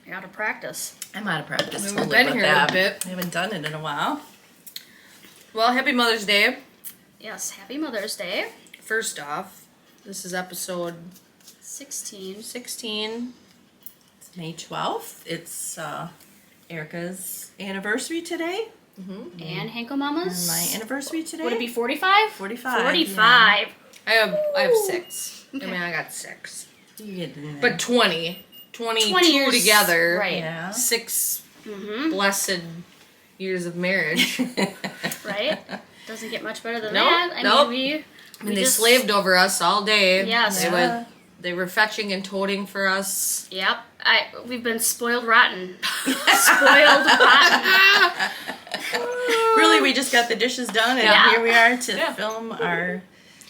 You're out of practice. I'm out of practice. We've been here a bit. I haven't done it in a while. Well, happy Mother's Day. Yes, happy Mother's Day. First off, this is episode 16. 16. It's May 12th. It's Erica's anniversary today. Mm-hmm. And Hanko Mama's. And my anniversary today. Would it be 45? 45. 45. Yeah. I have 6. Okay. I mean, I got 6. You get in there. But 20. 22 years, together. right. Yeah. 6 blessed years of marriage. Right? Doesn't get much better than Nope, that. I nope. mean, we They just slaved over us all day. Yes. They were fetching and toting for us. Yep. We've been spoiled rotten. Spoiled rotten. Really, we just got the dishes done, and Yeah. here we are to film our.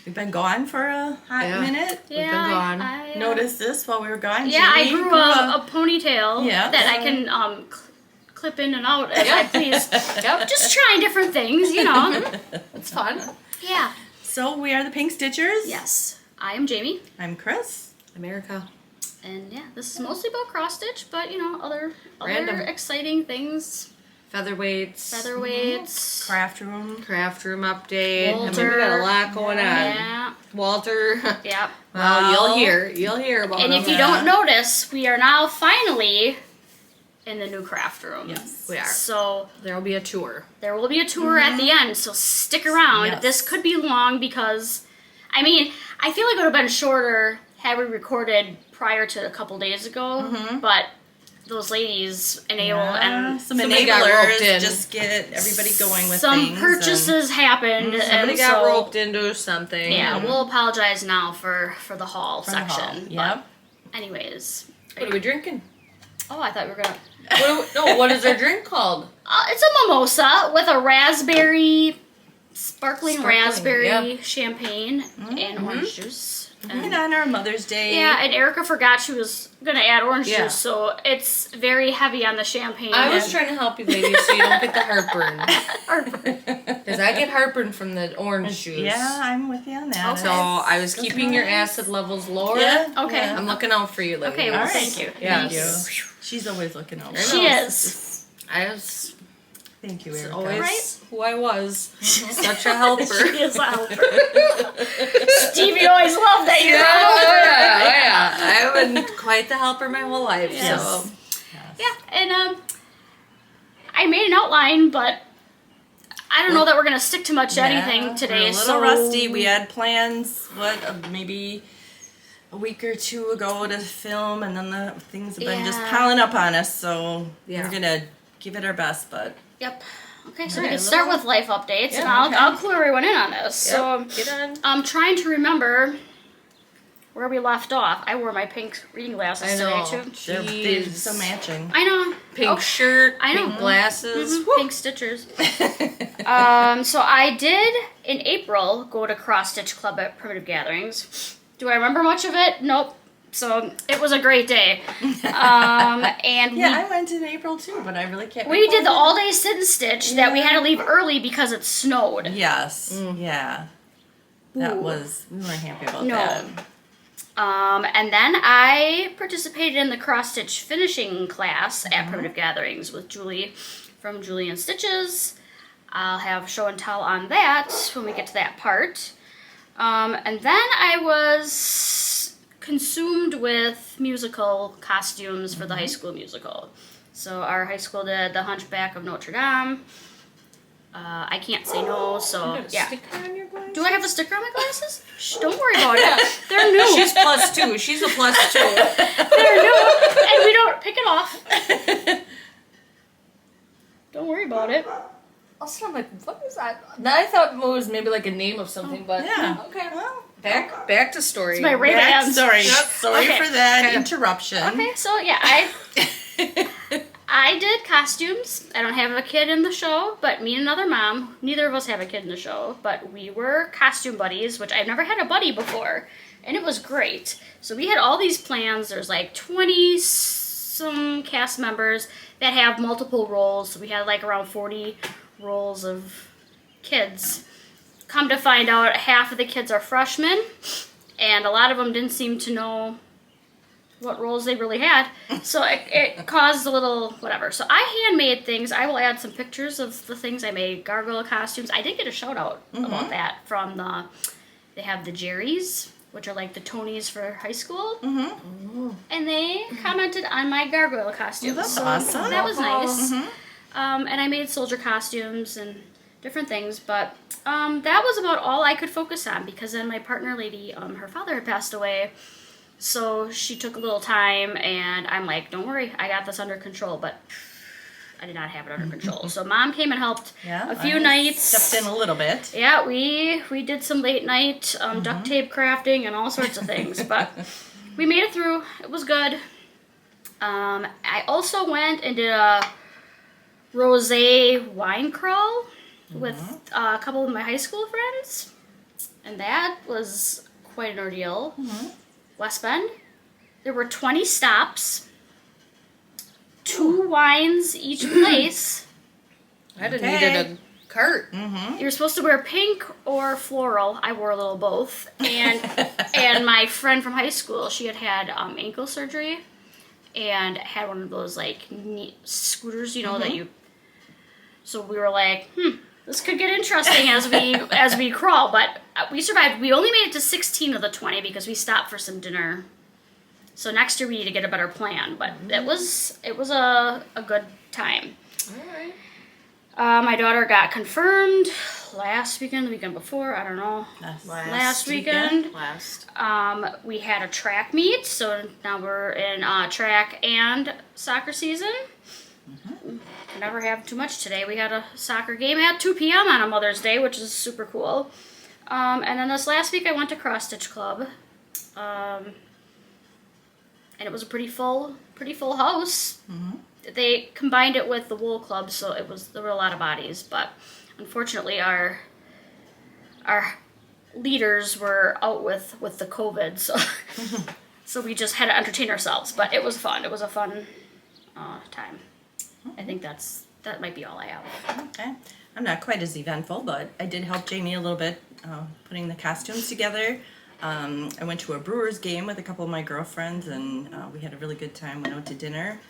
We've been gone for a hot minute. Yeah, We've been gone. I Noticed this while we were gone. Yeah, I Jamie grew a ponytail Yeah. that I can clip in and out as I please. Yep. Just trying different things, you know. It's fun. Yeah. So we are the Pink Stitchers. Yes. I am Jamie. I'm Chris. America. And yeah, this is mostly about cross stitch, but you know, other Random. exciting things. Featherweights. Featherweights. Craft room. Craft room update. Walter. I mean, we got a lot going on. Yeah. Walter. Yeah. Well, you'll hear about And him. if you don't notice, we are now finally in the new craft room. Yes. We are. So There will be a tour. there will be a tour at the end, so stick around. Yes. This could be long because, I mean, I feel like it would have been shorter had we recorded prior to a couple days ago, but those ladies enable and some somebody got roped in. enablers just get everybody going with some things. purchases happened. Somebody and got so, roped into something. Yeah, we'll apologize now for the haul For the section. haul. but Yep. anyways. What are we drinking? Oh, I thought we were going to... What is our drink called? It's a mimosa with a raspberry, sparkling raspberry yeah. champagne and orange juice. And on our Mother's Day. Yeah, and Erica forgot she was going to add orange Yeah. juice, so it's very heavy on the champagne. I was trying to help you, ladies, so you don't get the heartburn. Because I get heartburn from the orange juice. Yeah, I'm with you on that. So I was keeping your acid levels lower. Yeah. Okay. Yeah. I'm looking out for you, ladies. Okay, well, All right. thank you. Yeah. Thank you. She's always looking over. She us. is. I was Thank you, Erica. always Right? who I was. Such a helper. She is a helper. Stevie always loved that you're a Oh, helper. yeah. I've been quite the helper my whole life. Yes. So Yeah, and I made an outline, but I don't know that we're going to stick to much anything today. We're a little rusty. We had plans, maybe a week or two ago to film, and then the things have been just piling up on us, so we're going to give it our best, but... Yep. Okay, so we can start with life updates, and okay. I'll clue everyone in on this. Yep, So get on. I'm trying to remember where we left off. I wore my pink reading glasses today, too. They're so matching. I know. Pink shirt, I know. pink glasses. Pink stitchers. So I did, in April, go to cross-stitch club at Primitive Gatherings. Do I remember much of it? Nope. So it was a great day. And I went in April too, but I really can't. We did the all-day sit and stitch that we had to leave early because it snowed. Yes. Yeah. That was, we weren't happy about that. And then I participated in the cross-stitch finishing class at Primitive Gatherings with Julie from Julie and Stitches. I'll have show and tell on that when we get to that part. And then I was consumed with musical costumes for the high school musical. So our high school did The Hunchback of Notre Dame. I can't say no, so yeah. Sticker on your glasses? Do I have a sticker on my glasses? Shh, don't worry about it. They're new. She's +2. She's a +2. They're new, and we don't pick it off. Don't worry about it. Also, I'm like, what is that? Now I thought it was maybe like a name of something, but Okay. Well, back to story. It's my Ray-Bans. Sorry. Yep. Sorry Okay. for that Okay. interruption. Okay, so yeah, I did costumes. I don't have a kid in the show, but me and another mom, neither of us have a kid in the show, but we were costume buddies, which I've never had a buddy before, and it was great. So we had all these plans. There's like 20-some cast members that have multiple roles, so we had like around 40 roles of kids. Come to find out, half of the kids are freshmen, and a lot of them didn't seem to know what roles they really had, so it caused a little whatever. So I handmade things. I will add some pictures of the things I made. Gargoyle costumes. I did get a shout out about that from they have the Jerrys, which are like the Tonys for high school, and they commented on my gargoyle costumes. That's so awesome. That was nice. And I made soldier costumes and different things, but that was about all I could focus on, because then my partner lady, her father had passed away, so she took a little time, and I'm like, don't worry, I got this under control, but I did not have it under control. So Mom came and helped a few nights. Stepped in a little bit. Yeah, we did some late night duct tape crafting and all sorts of things, but we made it through. It was good. I also went and did a rosé wine crawl with a couple of my high school friends, and that was quite an ordeal. West Bend. There were 20 stops, 2 wines each place. I'd have needed a cart. You're supposed to wear pink or floral. I wore a little both. And my friend from high school, she had ankle surgery and had one of those like scooters, you know, that you. So we were like, this could get interesting as we crawl, but we survived. We only made it to 16 of the 20 because we stopped for some dinner. So next year we need to get a better plan, but it was a good time. All right. My daughter got confirmed last weekend, the weekend before, I don't know. Last weekend. We had a track meet, so now we're in track and soccer season. Never have too much today. We had a soccer game at 2 p.m. on a Mother's Day, which is super cool. And then this last week I went to Cross Stitch Club. And it was a pretty full house. They combined it with the wool club, so there were a lot of bodies, but unfortunately our leaders were out with the COVID, so so we just had to entertain ourselves. But it was fun. It was a fun time. I think that might be all I have. Okay. I'm not quite as eventful, but I did help Jamie a little bit putting the costumes together. I went to a Brewers game with a couple of my girlfriends, and we had a really good time. Went out to dinner.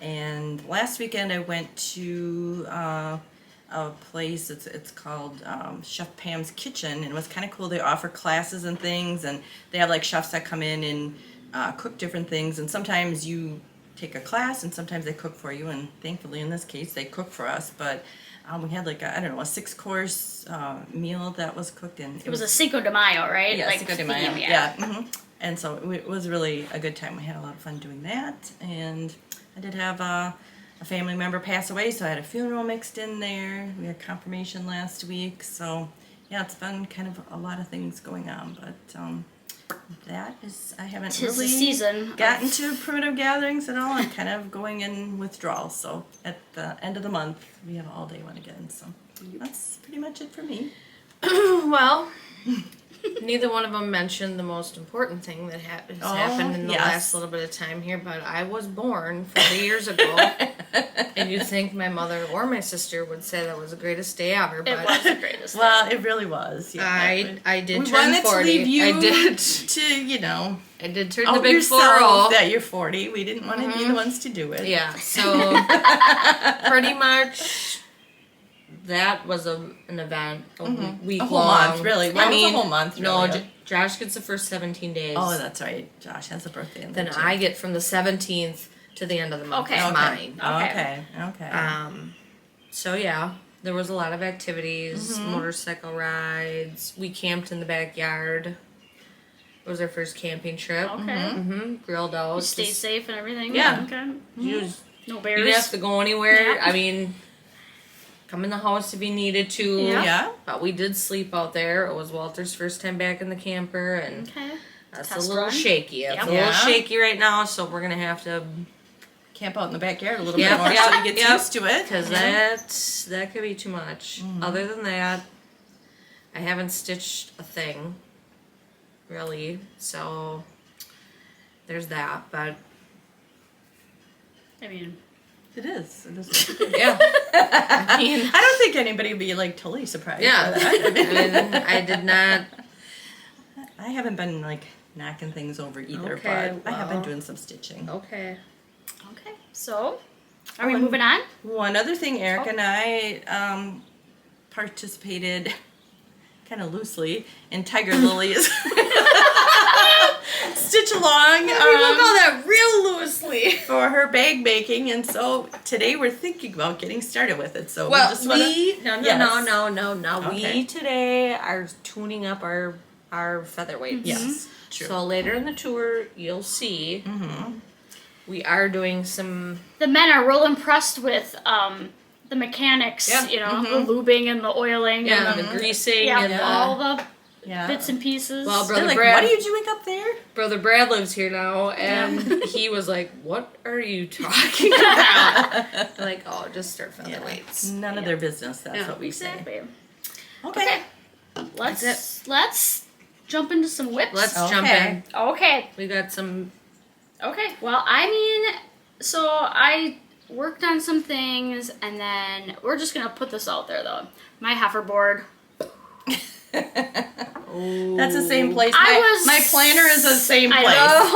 And last weekend I went to a place, it's called Chef Pam's Kitchen, and it was kind of cool. They offer classes and things, and they have like chefs that come in and cook different things, and sometimes you take a class, and sometimes they cook for you, and thankfully in this case they cook for us, but we had like a 6-course meal that was cooked in. It was a Cinco de Mayo, right? Yeah, like Cinco de Mayo. theme, Yeah. And so it was really a good time. We had a lot of fun doing that, and I did have a family member pass away, so I had a funeral mixed in there. We had confirmation last week, so yeah, it's been kind of a lot of things going on, but that is, I haven't Tis the really season gotten of- to primitive gatherings at all. I'm kind of going in withdrawal, so at the end of the month we have an all-day one again, so that's pretty much it for me. Well, neither one of them mentioned the most important thing that has happened in the yes. last little bit of time here, but I was born 40 years ago, and you'd think my mother or my sister would say that was the greatest day ever, but It was the greatest. Well, it really was. Yeah, I did we turn wanted 40. to leave you I did. to, I did turn the out big yourself 40. that you're 40. We didn't want to be the ones to do it. Yeah, so pretty much that was an event, week A whole long. month, really. I mean, a whole month. no, really. Josh gets the first 17 days. Oh, that's right. Josh has a birthday. In Then there, too. I get from the 17th to the end of the month. Okay. It's Okay. mine. Okay. So yeah, there was a lot of activities, Mm-hmm. motorcycle rides. We camped in the backyard. It was our first camping trip. Okay. Grilled out. You stay Just- safe and everything. Yeah. Okay. You No bears. didn't have to go anywhere. Yeah. I mean, come in the house if you needed to. Yeah. But we did sleep out there. It was Walter's first time back in the camper, and Okay. that's Test a little run. shaky. It's Yep. a little Yeah. shaky right now, so we're gonna have to, Camp out in the backyard a little Yep, bit more yep, so he gets yep. used to it. because that could be too much. Other than that, I haven't stitched a thing, really. So there's that. But I mean, It is. yeah, I mean, I don't think anybody would be like totally surprised. yeah. by that. I mean, I did not. I haven't been like knocking things over either, Okay, but I have been well. doing some stitching. Okay. okay. So, are we moving on? One other thing, Eric and I participated kind of loosely in Tiger Lily's stitch along We will call that real loosely. for her bag making, and so today we're thinking about getting started with it. So Well, we just wanna, Yes. no. Okay. We today are tuning up our featherweights. Yes, true. So later in the tour, you'll see we are doing some. The men are real impressed with the mechanics. Yeah. You know, the lubing and the oiling. Yeah, and the greasing yeah, and the. all the yeah. bits and pieces. Well, They're Brother like, Brad. what are you doing up there? Brother Brad lives here now, and he was like, "What are you talking about?" I'm like, "Oh, just start featherweights." None of their business. That's Yeah. what we say. exactly. Okay. Let's jump into some whips. Let's jump Okay. in. Okay. We got some. Okay. Well, I mean, so I worked on some things, and then we're just gonna put this out there though. My heiferboard. That's the same place. I was- my planner is the same I place. know.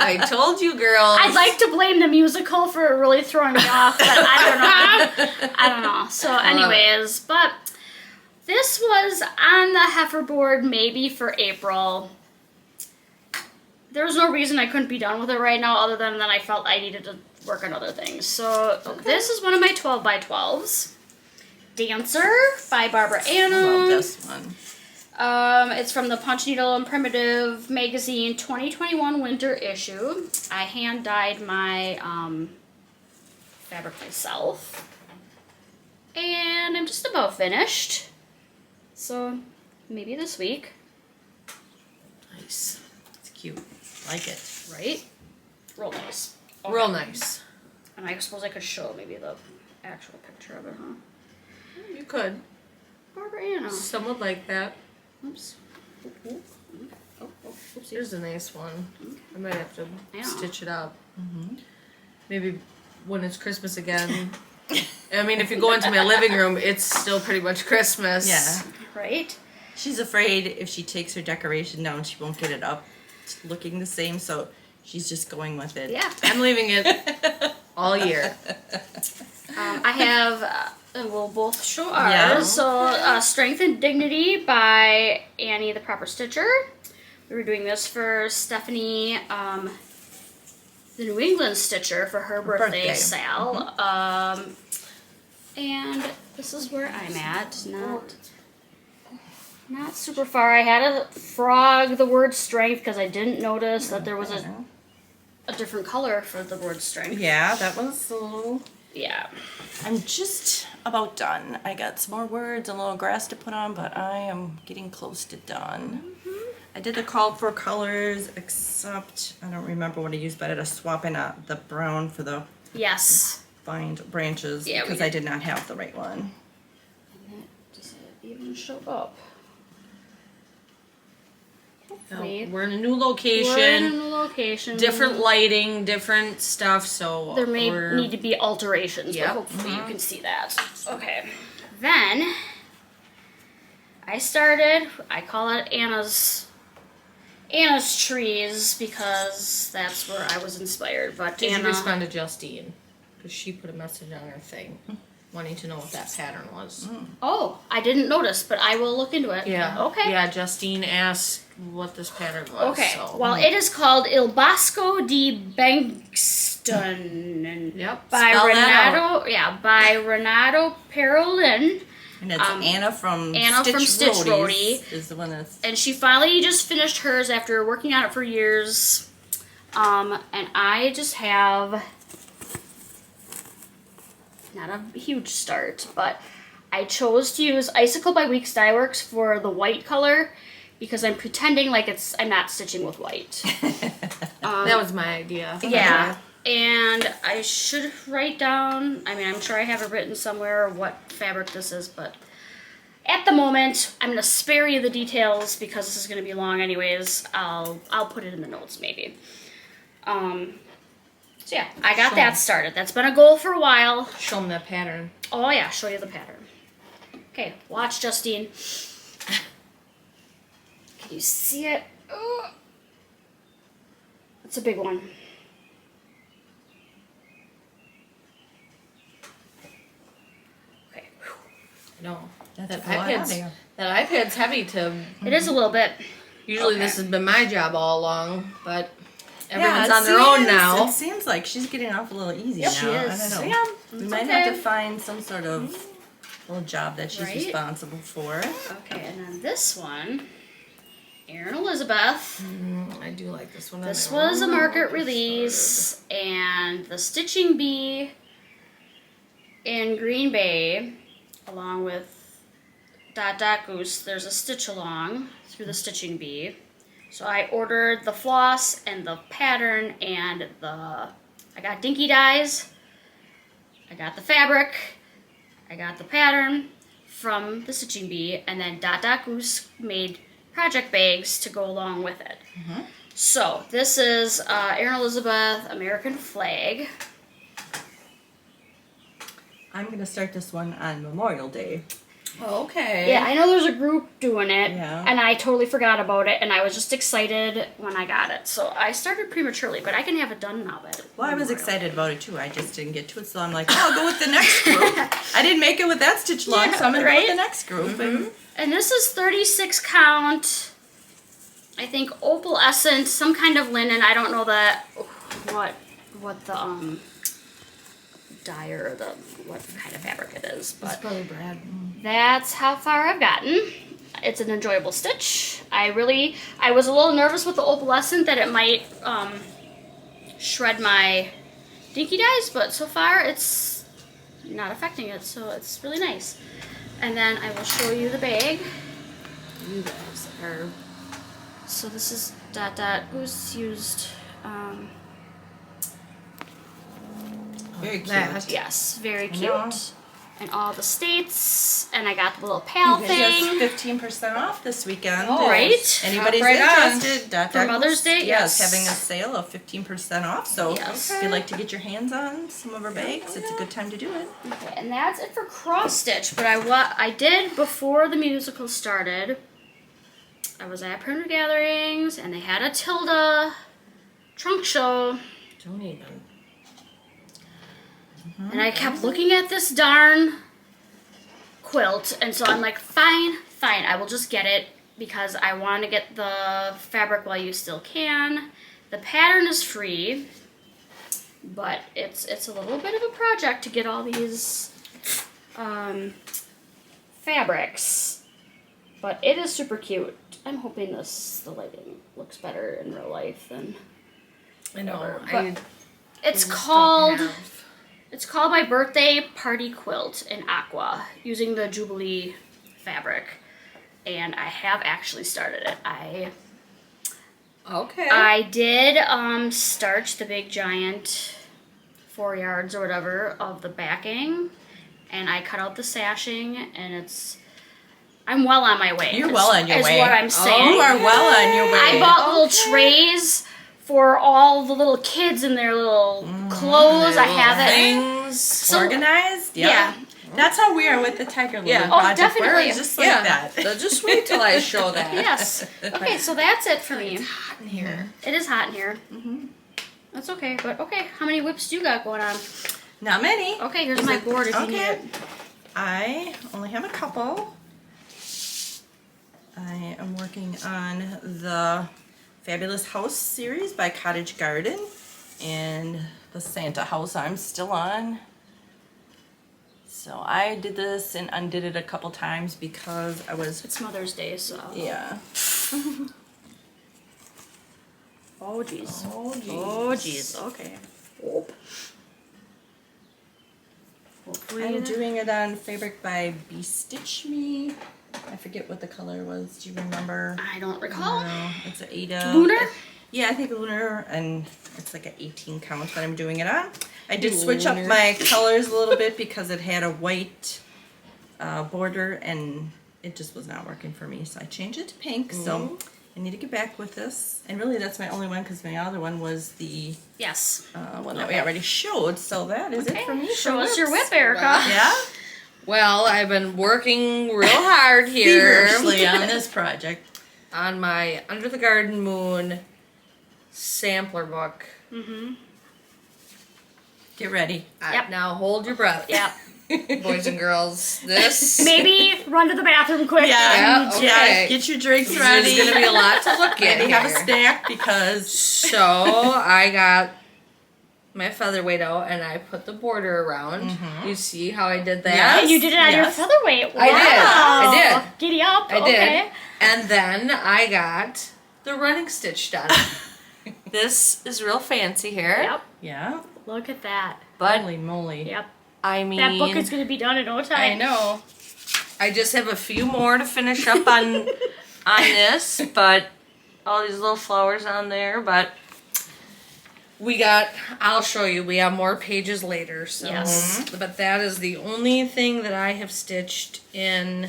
I told you, girls. I'd like to blame the musical for really throwing me off, but I don't know. So, anyways, but this was on the heiferboard maybe for April. There was no reason I couldn't be done with it right now, other than that I felt I needed to work on other things. So this is one of my 12x12s. Dancer by Barbara Anna. Love this one. It's from the Punch Needle and Primitive Magazine 2021 winter issue. I hand dyed my fabric myself. And I'm just about finished. So maybe this week, Nice. It's cute. Like it. right? Real nice. Real nice. And I suppose I could show maybe the actual picture of it, huh? You could. Barbara Anna. Some would like that. Oops. Oh, oopsie. Here's a nice one. I might have to Yeah. stitch it up. Maybe when it's Christmas again. I mean, if you go into my living room, it's still pretty much Christmas. Yeah. Right? She's afraid if she takes her decoration down, she won't get it up looking the same, so she's just going with it. Yeah. I'm leaving it all year. I have, we'll both show ours. Yeah. So, Strength and Dignity by Annie the Proper Stitcher. We were doing this for Stephanie the New England Stitcher for her birthday. Sal. And this is where I'm at. Not super far. I had to frog the word strength because I didn't notice that there was a different color for the word strength. Yeah, that was a little... Yeah. I'm just about done. I got some more words and a little grass to put on, but I am getting close to done. I did the call for colors, except I don't remember what I used, but I had to swap in the brown for the vine branches because I did not have the right one. And that does it even show up? We're in a new location. Different lighting, different stuff, so there may need to be alterations, but hopefully you can see that. Okay. Then I call it Anna's trees because that's where I was inspired. But Did you respond to Justine? Because she put a message on her thing. Wanting to know what that pattern was. Oh, I didn't notice, but I will look into it. Yeah. Okay. Yeah, Justine asked what this pattern was. Okay. So. Well, it is called Elbosco de Bengtsson. Yep. By Spell Renato. that out. Yeah, by Renato Parolin. And it's Anna from Stitch Roadie is the one that's... And she finally just finished hers after working on it for years. And I just have... not a huge start, but I chose to use Icicle by Weeks Dye Works for the white color because I'm pretending like I'm not stitching with white. That was my idea. Yeah, and I should write down, I'm sure I have it written somewhere what fabric this is, but at the moment, I'm going to spare you the details because this is going to be long anyways. I'll put it in the notes maybe. So yeah, I got that started. That's been a goal for a while. Show them that pattern. Oh yeah, show you the pattern. Okay, watch, Justine. Can you see it? Oh. That's a big one. Okay. No, That iPad's heavy to... It is a little bit. Usually this has been my job all along, but... Everyone's on their own now. It seems like she's getting off a little easy now. She is. I don't know. Yeah, we might have to find some sort of little job that she's responsible for. Okay, and then this one, Aon Elizabeth. I do like this one. This was a market release, and the Stitching Bee in Green Bay, along with Dot Dot Goose, there's a stitch along through the Stitching Bee. So I ordered the floss and the pattern and I got dinky dyes, I got the fabric, I got the pattern from the Stitching Bee, and then Dot Dot Goose made project bags to go along with it. So this is Aon Elizabeth American Flag. I'm going to start this one on Memorial Day. Okay. Yeah, I know there's a group doing it, Yeah. and I totally forgot about it, and I was just excited when I got it. So I started prematurely, but I can have it done now. Well, I was excited about it too. I just didn't get to it, so I'm like, I'll go with the next group. I didn't make it with that stitch long, so I'm going to go with the next group. And this is 36 count, I think Opal Essence, some kind of linen. I don't know what the dye or what kind of fabric it is, but It's probably Brad. that's how far I've gotten. It's an enjoyable stitch. I was a little nervous with the opalescent that it might shred my dinky dyes, but so far it's not affecting it, so it's really nice. And then I will show you the bag. You guys are... So this is Dot Dot Goose used. Very cute. That. Yes, very cute. know. And all the states, and I got the little pal thing. Just 15% off this weekend. Oh, right. Anybody's Right on. interested, Dot For Dot Mother's Day, yes, yes. having a sale of 15% off. So Yes. if you'd like to get your hands on some of our bags, it's a good time to do it. Okay, and that's it for cross stitch. But I did before the musical started. I was at Printer Gatherings, and they had a Tilda trunk show. Don't even. And I kept looking at this darn quilt, and so I'm like, fine, I will just get it because I want to get the fabric while you still can. The pattern is free. But it's a little bit of a project to get all these fabrics. But it is super cute. I'm hoping the lighting looks better in real life than I know. But it's just called don't have- it's called my birthday party quilt in aqua using the Jubilee fabric, and I have actually started it. Okay. I did starch the big giant 4 yards or whatever of the backing, and I cut out the sashing, and I'm well on my way. You're well on your way. Is what I'm saying. You are well on your way. I bought little trays for all the little kids in their little clothes. I have it. Things. Organized? Yeah. That's how we are with the Tiger Lily Yeah. Oh, project. definitely. We're just like Yeah. that. So just wait till I show that. Yes. Okay, so that's it for me. Hot in here. It is hot in here. That's okay, but okay. How many whips do you got going on? Not many. Okay, here's my board if you need Okay. it. I only have a couple. I am working on the Fabulous House series by Cottage Garden, and the Santa house I'm still on. So I did this and undid it a couple times because I was, It's Mother's Day, so. yeah. Oh, jeez. Oh, geez. Oh, jeez. Okay. I'm doing it on fabric by Be Stitch Me. I forget what the color was. Do you remember? I don't recall. No, it's an Ada. Lunar? Yeah, I think lunar, and it's like an 18 count that I'm doing it on. I did switch up my colors a little bit because it had a white border, and it just was not working for me. So I changed it to pink. So I need to get back with this. And really, that's my only one because my other one was the Yes. one that we already showed. So that is it for me. Show for us your whips. whip, Erica. Yeah, Well, I've been working real hard here feverishly on this project. on my Under the Garden Moon sampler book. Get ready. Yep. Now hold your breath. Yep. Boys and girls. This Maybe run to the bathroom quick. Yeah, okay. Yeah, get your drinks ready. There's going to be a lot to look at. Maybe have a here. snack because So I got my featherweight out and I put the border around. You see how I did that? Yes. And you did it on your Yes. featherweight. Wow. I did. Giddy up. I okay. did. And then I got the running stitch done. This is real fancy here. Yep. yeah. Look at that. But Holy moly. Yep. I mean, That book is going to be done in no time. I know. I just have a few more to finish up on this, but all these little flowers on there, but I'll show you, we have more pages later, so. Yes. But that is the only thing that I have stitched in,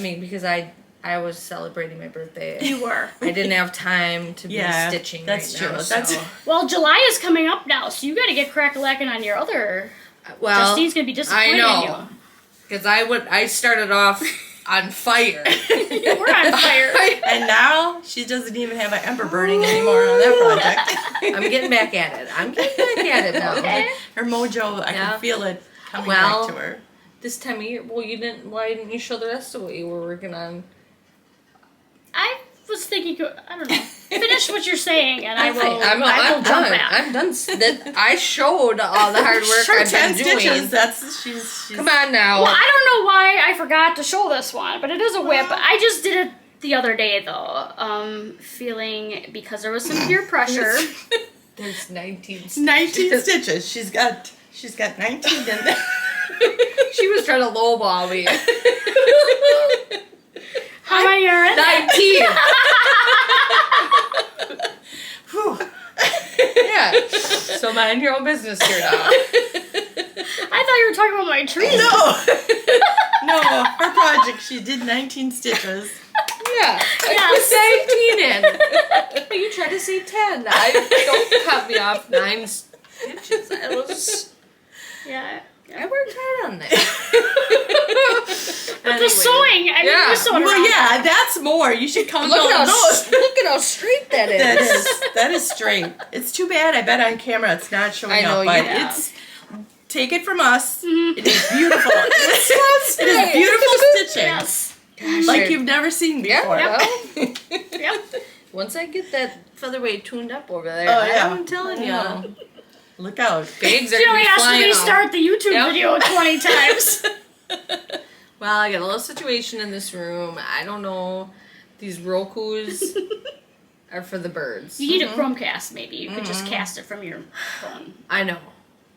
because I was celebrating my birthday. You were. I didn't have time to be stitching that's right true. now. That's so. Well, July is coming up now, so you got to get crack-a-lacking on your other. Well, Justine's going to be disappointed I know. in Because I started off on fire. you. We're on fire. And now she doesn't even have an ember burning anymore on that project. I'm getting back at it now. Okay. Her mojo, I Yeah. can feel it coming Well, back to her. This time of year, why didn't you show the rest of what you were working on? I was thinking, I don't know. Finish what you're saying, and I will. I'm I will jump done. back. I'm done. I showed all the hard work Sure, I've 10 been doing. stitches. That's she's Come on now. Well, I don't know why I forgot to show this one, but it is a whip. I just did it the other day though, feeling because there was some peer pressure. There's 19 stitches. 19 stitches. She's got 19 in there. She was trying to lowball me. How many are in there? 19. Whew. Yeah. So mind your own business here now. I thought you were talking about my tree. No, her project. She did 19 stitches. Yeah. I put 19 in. You tried to say 10. Don't cut me off 9 stitches. That was. Yeah. I worked hard on that. But the sewing, I mean, Yeah. you're sewing Well, around. yeah, that's more. You should come Look down at those. how straight that is. That is straight. It's too bad. I bet on camera it's not showing I know up, but you have. it's. Take it from us. Mm-hmm. It is beautiful. It is beautiful stitching, Yes. Gosh, like you've never seen before. Yeah, well, Yep. once I get that featherweight tuned up over there, Oh, yeah. I'm telling you. Yeah. Look out. Bags are She going only to be has to flying restart out. the YouTube Yep. video 20 times. Well, I got a little situation in this room. I don't know. These Rokus are for the birds. You need a Chromecast, maybe. You could just cast it from your phone. I know.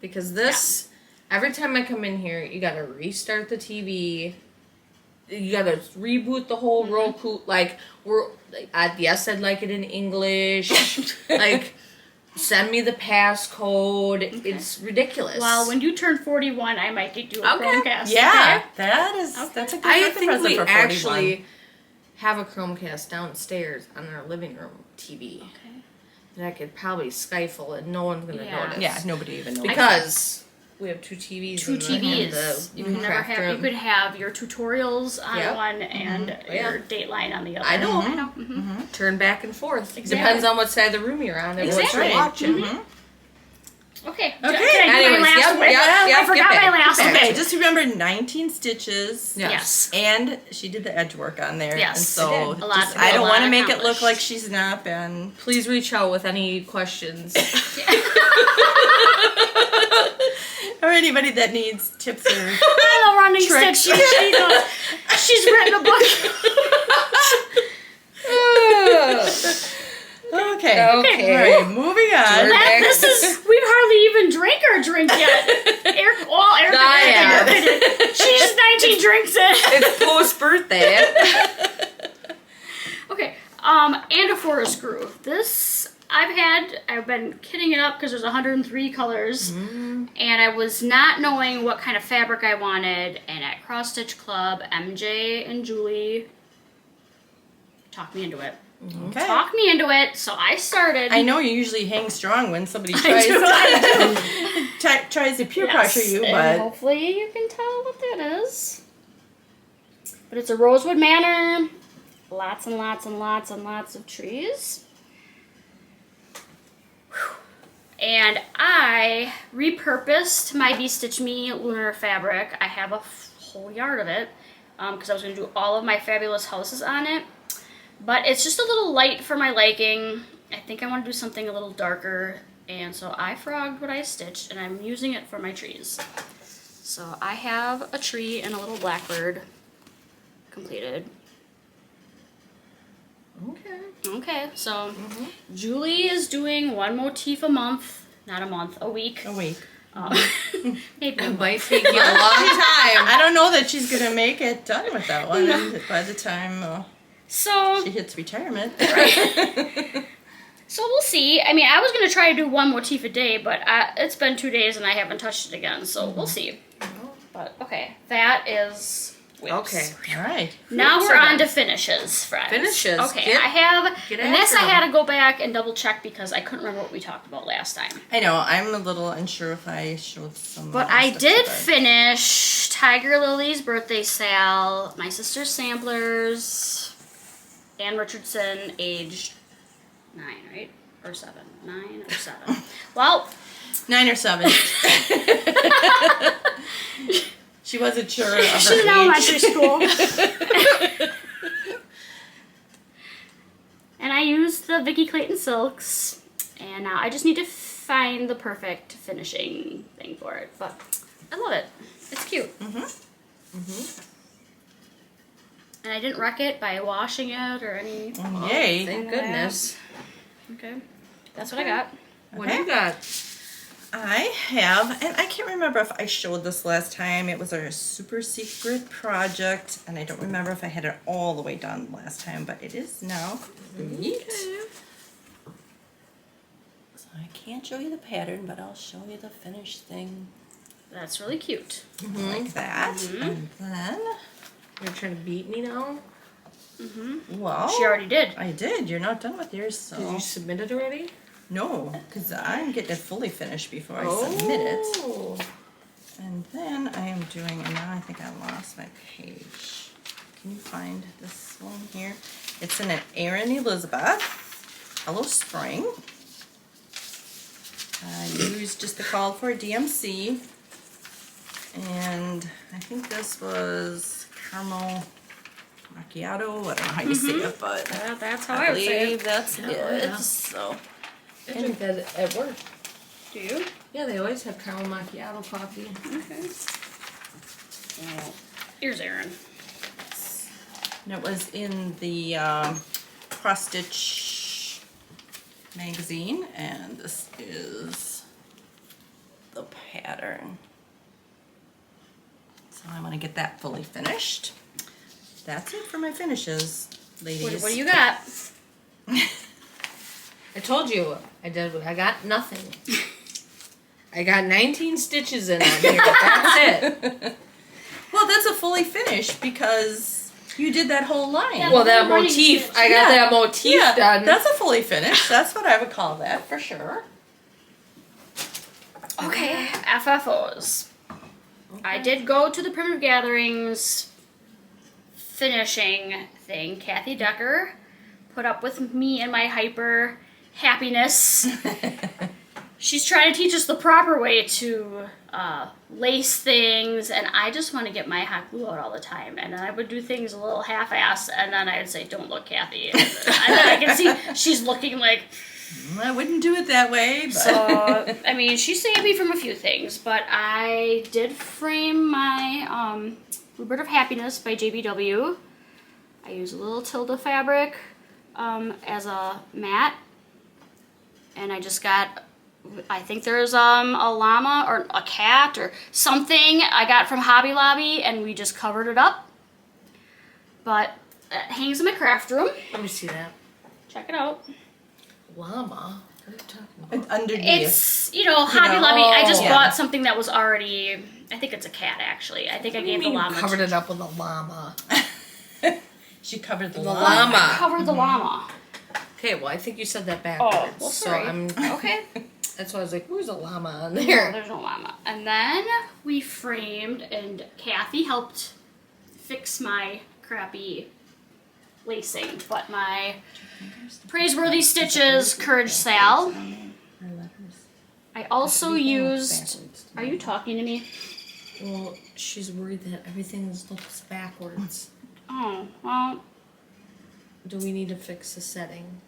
Because this, every time I come in here, you gotta restart the TV. You gotta reboot the whole Roku. Like, yes, I'd like it in English. Like, send me the passcode. Okay. It's ridiculous. Well, when you turn 41, I might get you a Chromecast. Yeah, okay? that's a good I birthday think present we for 41. actually have a Chromecast downstairs on our living room TV. Okay. That I could probably stifle and no one's gonna notice. Yeah, nobody even knows. Because we have two TVs. Two TVs. You can never have. You could have your tutorials on one and your Dateline on the other. I know. I know. Turn back and forth. Exactly. Depends on what side of the room you're on and what you're watching. Okay. Okay. Can I do Anyways, my last one? I forgot my last one. Okay, just remember 19 stitches. Yes. And she did the edge work on there. Yes, And so I did. A lot- I a don't lot want to make it look accomplished. like she's not been. Please reach out with any questions. Or anybody that needs tips or. I love running Tricks. Stitch. She's written a book. Okay. Okay. All right, moving on. We've hardly even drank our drink yet. Eric I did. She's 19 drinks in. It's post birthday. Okay. And a forest grew. This I've been kitting it up because there's 103 colors, and I was not knowing what kind of fabric I wanted. And at Cross Stitch Club, MJ and Julie talked me into it. Okay. Talked me into it, so I started. I know you usually hang strong when somebody I tries to peer Yes, pressure you, and but hopefully you can tell what that is. But it's a Rosewood Manor. Lots and lots and lots and lots of trees. Whew. And I repurposed my Be Stitch Me lunar fabric. I have a whole yard of it because I was going to do all of my fabulous houses on it. But it's just a little light for my liking. I think I want to do something a little darker. And so I frogged what I stitched, and I'm using it for my trees. So I have a tree and a little blackbird completed. Okay, so Julie is doing one motif a month. Not a month, a week. a week. Maybe a It month. might take you a long time. I don't know that she's going to make it done with that one by the time So she hits retirement. So we'll see. I mean, I was going to try to do one motif a day, but it's been 2 days and I haven't touched it again, so we'll see. But, okay, that is... Okay. All right. Now Whips we're are on done. to finishes, friends. Finishes. Okay, Get and this I after 'em. had to go back and double check because I couldn't remember what we talked about last time. I know. I'm a little unsure if I showed some. But other I stuff did today. finish Tiger Lily's birthday sale, my sister's samplers, and Richardson aged 9, right? Or 7. 9 or 7. Well, 9 or 7. She wasn't sure of her she's in age. elementary school. And I used the Vicky Clayton silks, and now I just need to find the perfect finishing thing for it. But I love it. It's cute. And I didn't wreck it by washing it or any. Yay. Thank goodness. Okay, that's what I got. What do you got? I have, and I can't remember if I showed this last time. It was a super secret project, and I don't remember if I had it all the way done last time, but it is now complete. So I can't show you the pattern, but I'll show you the finished thing That's really cute. like that. And then, You're trying to beat me now? well, She already did. I did. You're not done with yours, Did so you submit it already? no, because I'm getting it fully finished before I submit it. Oh. And then I am doing, and now I think I lost my page. Can you find this one here? It's in an Aon Elizabeth. Hello Spring. I used just the call for DMC. And I think this was caramel macchiato. I don't know how you say it, but That's how I I would say believe it. that's it. yeah. So, I drink that at work. Do you? Yeah, they always have caramel macchiato coffee. Okay. Well, here's Erin. And it was in the Cross Stitch magazine, and this is the pattern. So I want to get that fully finished. That's it for my finishes, ladies. What do you got? I told you I got nothing. I got 19 stitches in on here. That's it. Well, that's a fully finished because you did that whole line. Yeah. Well, that Running motif, stitch. I got that motif done. That's a fully finished. That's what I would call that for sure. Okay, FFOs. I did go to the Primitive Gatherings finishing thing. Kathy Decker put up with me and my hyper happiness. She's trying to teach us the proper way to lace things, and I just want to get my hot glue out all the time. And then I would do things a little half-assed, and then I would say, "Don't look, Kathy." And then I can see she's looking like. I wouldn't do it that way. But. So, I mean, she saved me from a few things, but I did frame my Bluebird of Happiness by JBW. I used a little Tilda fabric as a mat, and I just got, I think there's a llama or a cat or something I got from Hobby Lobby, and we just covered it up. But it hangs in my craft room. Let me see that. Check it out. Llama? What are you talking about? Underneath. It's, Hobby Lobby. I just yeah. bought something that was already, I think it's a cat, actually. I think I gave the llama. Covered it up with a llama. She covered the llama. llama. I covered the llama. Okay, well, I think you said that backwards. Oh, well, sorry. So I'm, Okay. that's why I was like, where's a llama on No, there? there's no llama. And then we framed, and Kathy helped fix my crappy lacing. But my Praiseworthy Stitches Courage Sal. I also used... Are you talking to me? Well, she's worried that everything looks backwards. Oh, well, Do we need to fix the setting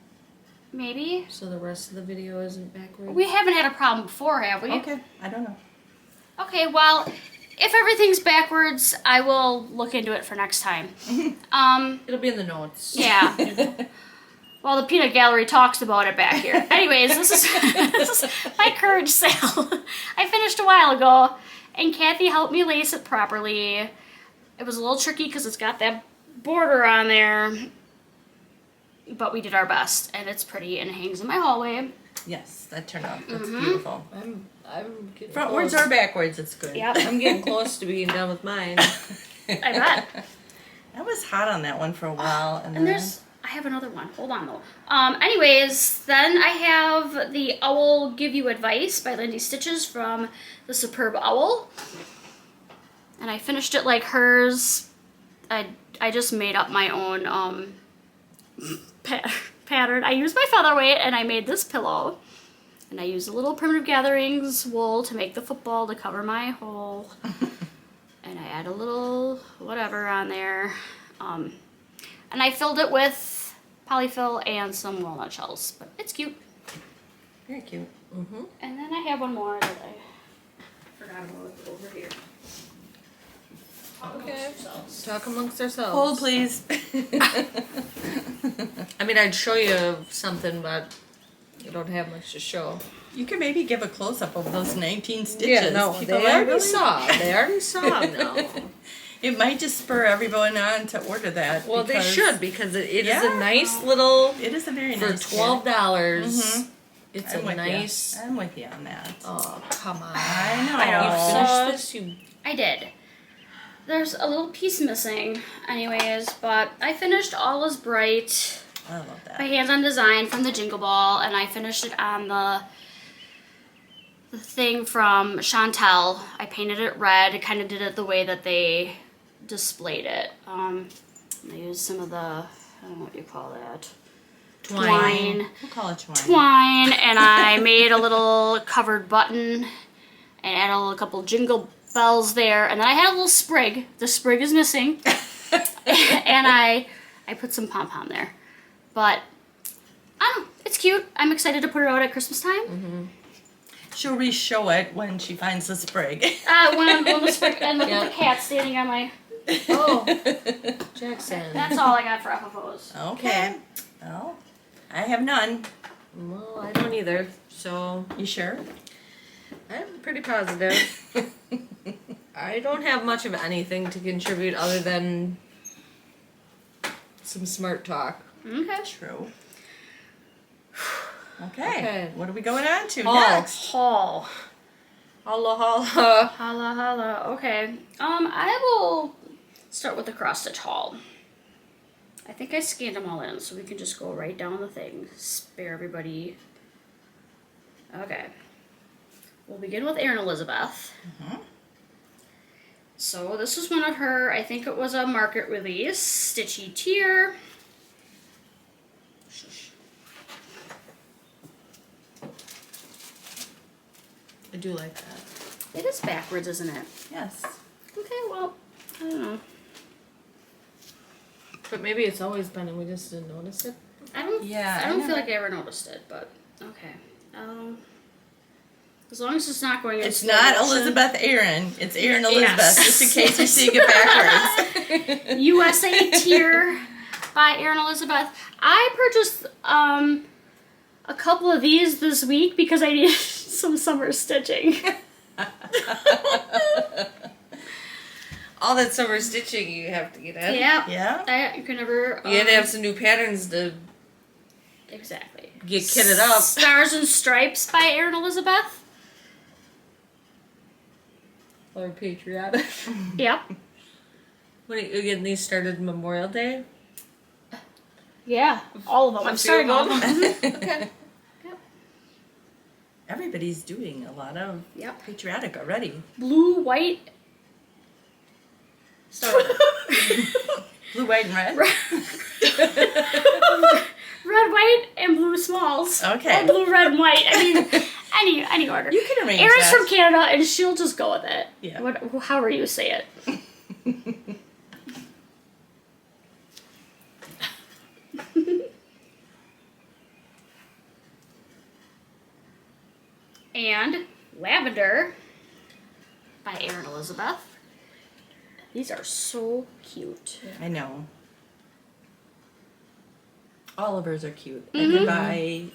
maybe. so the rest of the video isn't backwards? We haven't had a problem before, have we? Okay, I don't know. Okay, well, if everything's backwards, I will look into it for next time. It'll be in the notes. Yeah. Well, the peanut gallery talks about it back here. Anyways, this is my courage sale. I finished a while ago, and Kathy helped me lace it properly. It was a little tricky because it's got that border on there, but we did our best, and it's pretty and it hangs in my hallway. Yes, that turned out. That's beautiful. I'm getting Frontwards close. or backwards, it's good. Yep. I'm getting close to being done with mine. I bet. I was hot on that one for a while, and And then I have another one. Hold on, though. Anyways, then I have the Owl Give You Advice by Lindy Stitches from the Superb Owl. And I finished it like hers. I just made up my own pattern. I used my featherweight, and I made this pillow. And I used a little Primitive Gatherings wool to make the football to cover my hole. And I add a little whatever on there. And I filled it with polyfill and some walnut shells, but it's cute. very cute. Mm-hmm. And then I have one more that I forgot about over here. Okay. Talk amongst ourselves. Hold, please. I mean, I'd show you something, but you don't have much to show. You can maybe give a close up of those 19 stitches. Yeah, no, People they might already really- saw. They already saw now. It might just spur everyone on to order that. Well, they because should because it is Yeah. a nice little It is a very for nice $12. Mhm. It's I'm a with nice. You. I'm with you on that. Oh, come on! I know. You So- finished this, you. I did. There's a little piece missing, anyways, but I finished All Is Bright I love by that. Hands On Design from the Jingle Ball, and I finished it on the thing from Chantel. I painted it red. I kind of did it the way that they displayed it. I used some of the, I don't know what you call that. Twine. We'll call it twine. Twine, and I made a little covered button and added a couple jingle bells there, and then I had a little sprig. The sprig is missing. And I put some pom-pom there. But I don't know, it's cute. I'm excited to put it out at Christmas time. Mm-hmm. She'll re-show it when she finds the sprig. When the sprig, and look at the cat standing on my... Oh, Jackson. That's all I got for FFOs. Okay. Well, I have none. Well, I don't either. So You sure? I'm pretty positive. I don't have much of anything to contribute other than some smart talk. Okay. True. Okay. Okay. What are we going on to Haul. next? Haul. Holla, holla. Holla, holla. Okay. I will start with the cross-stitch haul. I think I scanned them all in, so we can just go right down the thing. Spare everybody. Okay. We'll begin with Aon Elizabeth. Mm-hmm. So this was one of her, I think it was a market release, Stitchy Tear. Shush. I do like that. It is backwards, isn't it? Yes. Okay, well, I don't know. But maybe it's always been and we just didn't notice it. I don't Yeah, feel I know. like I ever noticed it, but okay. As long as it's not going into It's not motion. Elizabeth Erin. It's Aon Elizabeth, Yes. just in case you're seeing it backwards. USA Tear by Aon Elizabeth. I purchased a couple of these this week because I needed some summer stitching. All that summer stitching you have to get in. Yeah. Yeah. You can never... You had to have some new patterns to Exactly. get kitted up. Stars and Stripes by Aon Elizabeth. Or patriotic. Yep. When are you getting these started Memorial Day? Yeah, all of them. I'm starting all of them. Okay. Everybody's doing a lot of Yep. patriotic already. Blue, white... Start with it. Blue, white, and red? Red, white, and blue smalls. Okay. Or blue, red, and white. I mean, any order. You can arrange Erin's that. from Canada, and she'll just go with it. Yeah. However you say it. And Lavender by Aon Elizabeth. These are so cute. I know. All of hers are cute. Mm-hmm.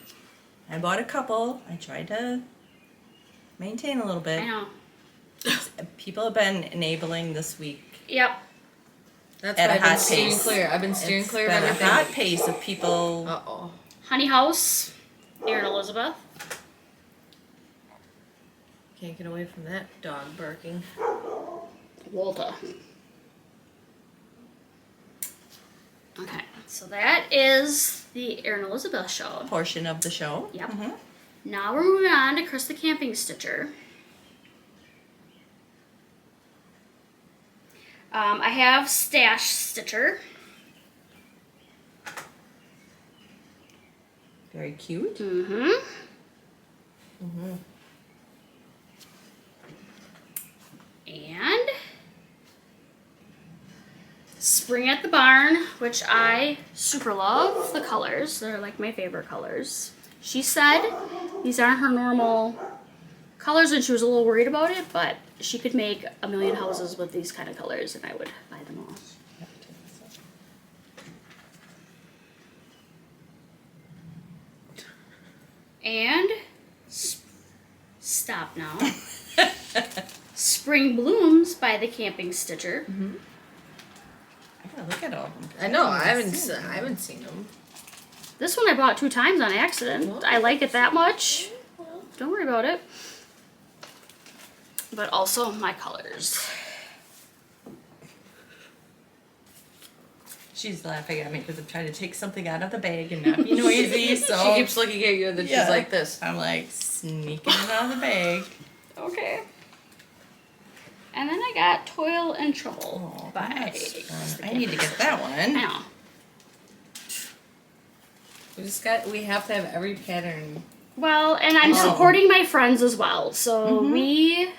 I bought a couple. I tried to maintain a little bit. I know. People have been enabling this week. Yep. That's At why a I've been hot steering pace. clear. I've been steering It's clear of been a everything. hot pace of people. Uh-oh. Honey House, Aon Elizabeth. Can't get away from that dog barking. Walter. Okay, so that is the Aon Elizabeth show. Portion of the show. Yep. Mhm. Now we're moving on to Chris the Camping Stitcher. I have Stash Stitcher. Very cute. Mm-hmm. Mm-hmm. And Spring at the Barn, which I super love the colors. They're like my favorite colors. She said these aren't her normal colors and she was a little worried about it, but she could make a million houses with these kind of colors and I would buy them all. And stop now. Spring Blooms by the Camping Stitcher. Mm-hmm. I gotta look at all of them. I know. I haven't seen seen them. This one I bought 2 times on accident. I like it that much. Don't worry about it. But also my colors. She's laughing at me because I'm trying to take something out of the bag and not be noisy. So She keeps looking at you and then Yeah. she's like this. I'm like sneaking it out of the bag. Okay. And then I got Toil and Trouble Oh, by that's Chris fun. the I need to Camping get that I one. know. We have to have every pattern. Well, and I'm Oh. supporting my friends as well. So Mhm. we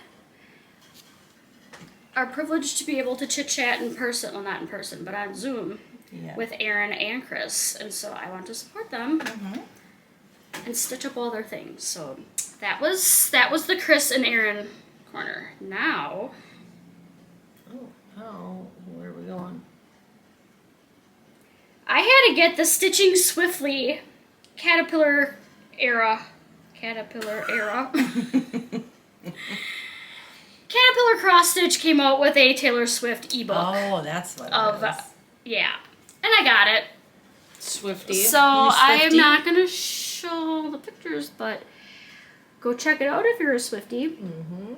are privileged to be able to chit chat in person. Well, not in person, but on Zoom Yeah. with Erin and Chris. And so I want to support them Mhm. and stitch up all their things. So that was the Chris and Erin corner. Now, Where are we going? I had to get the Stitching Swiftly Caterpillar era. Caterpillar Cross Stitch came out with a Taylor Swift ebook. Oh, that's what it is. Yeah. And I got it. Swifty. So I am not going to show the pictures, but go check it out if you're a Swiftie. Mm-hmm.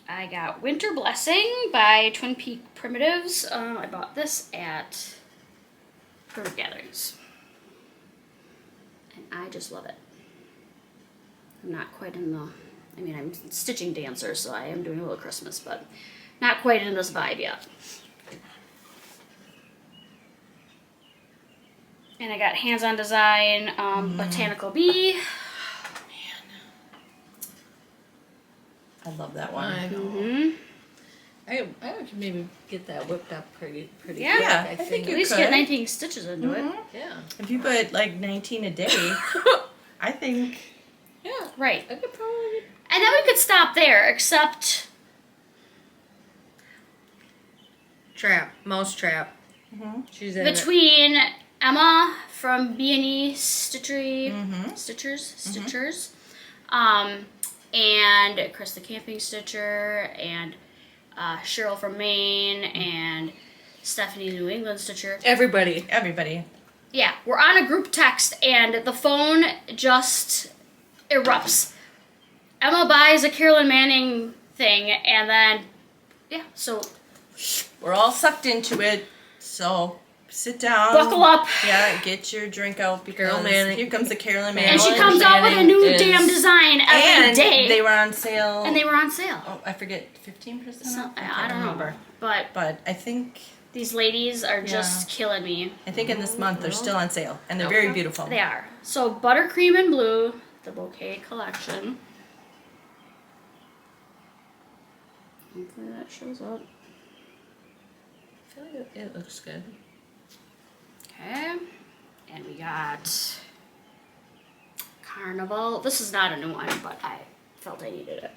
I got Winter Blessing by Twin Peak Primitives. I bought this at Praiseworthy Gatherings. And I just love it. I'm not quite in the... I mean, I'm stitching dancer, so I am doing a little Christmas, but not quite in this vibe yet. And I got Hands-On Design, Botanical Bee. I love that one. I know. Mm-hmm. I could maybe get that whipped up pretty Yeah, quick, I think At you least could. get 19 stitches into it. Yeah. If you put like 19 a day, I think. Yeah. Right. I could probably... And then we could stop there, except... Mouse trap. Mm-hmm. She's in it. between Emma from B&E Stitchers, and Chris the Camping Stitcher, and Cheryl from Maine, and Stephanie New England Stitcher. Everybody. Yeah, we're on a group text, and the phone just erupts. Emma buys a Carolyn Manning thing, and then, yeah, so... We're all sucked into it, so sit down. Buckle up. Yeah, get your drink out because Carolyn Manning. here comes the Carolyn Manning. And she Carolyn comes out with a Manning new is- damn design every and day. they were on sale. And they were on sale. Oh, I forget, 15%? So, I can't don't remember. know. But But I think these ladies are just killing me. in this month they're still on sale, and they're very beautiful. They are. So Buttercream and Blue, the bouquet collection. Hopefully that shows up. I feel like it looks good. Okay. And we got Carnival. This is not a new one, but I felt I needed it.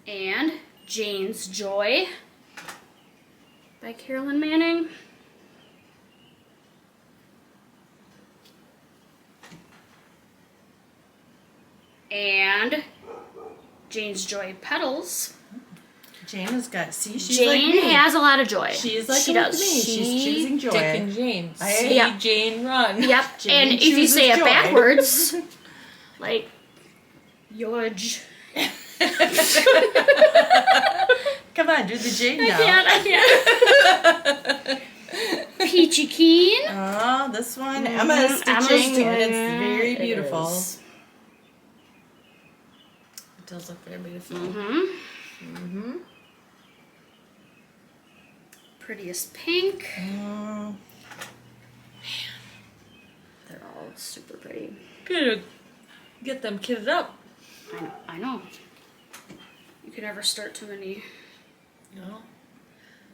And Jane's Joy by Carolyn Manning. And Jane's Joy Petals. Jane has got, she's Jane like me. has a lot of joy. She's like she me. does. She's choosing joy. Dick and Jane. I- See Yeah. Jane run. Yep. Jane And if you say it chooses joy. backwards, like Yodge. Come on, do the Jane now. I can't. Peachy Keen. Oh, this one. Emma is Emma's stitching, doing and it's it. very It beautiful. is. It does look very beautiful. Mm-hmm. Prettiest pink. They're all super pretty. Gotta get them kitted up. I know. You can never start too many. No.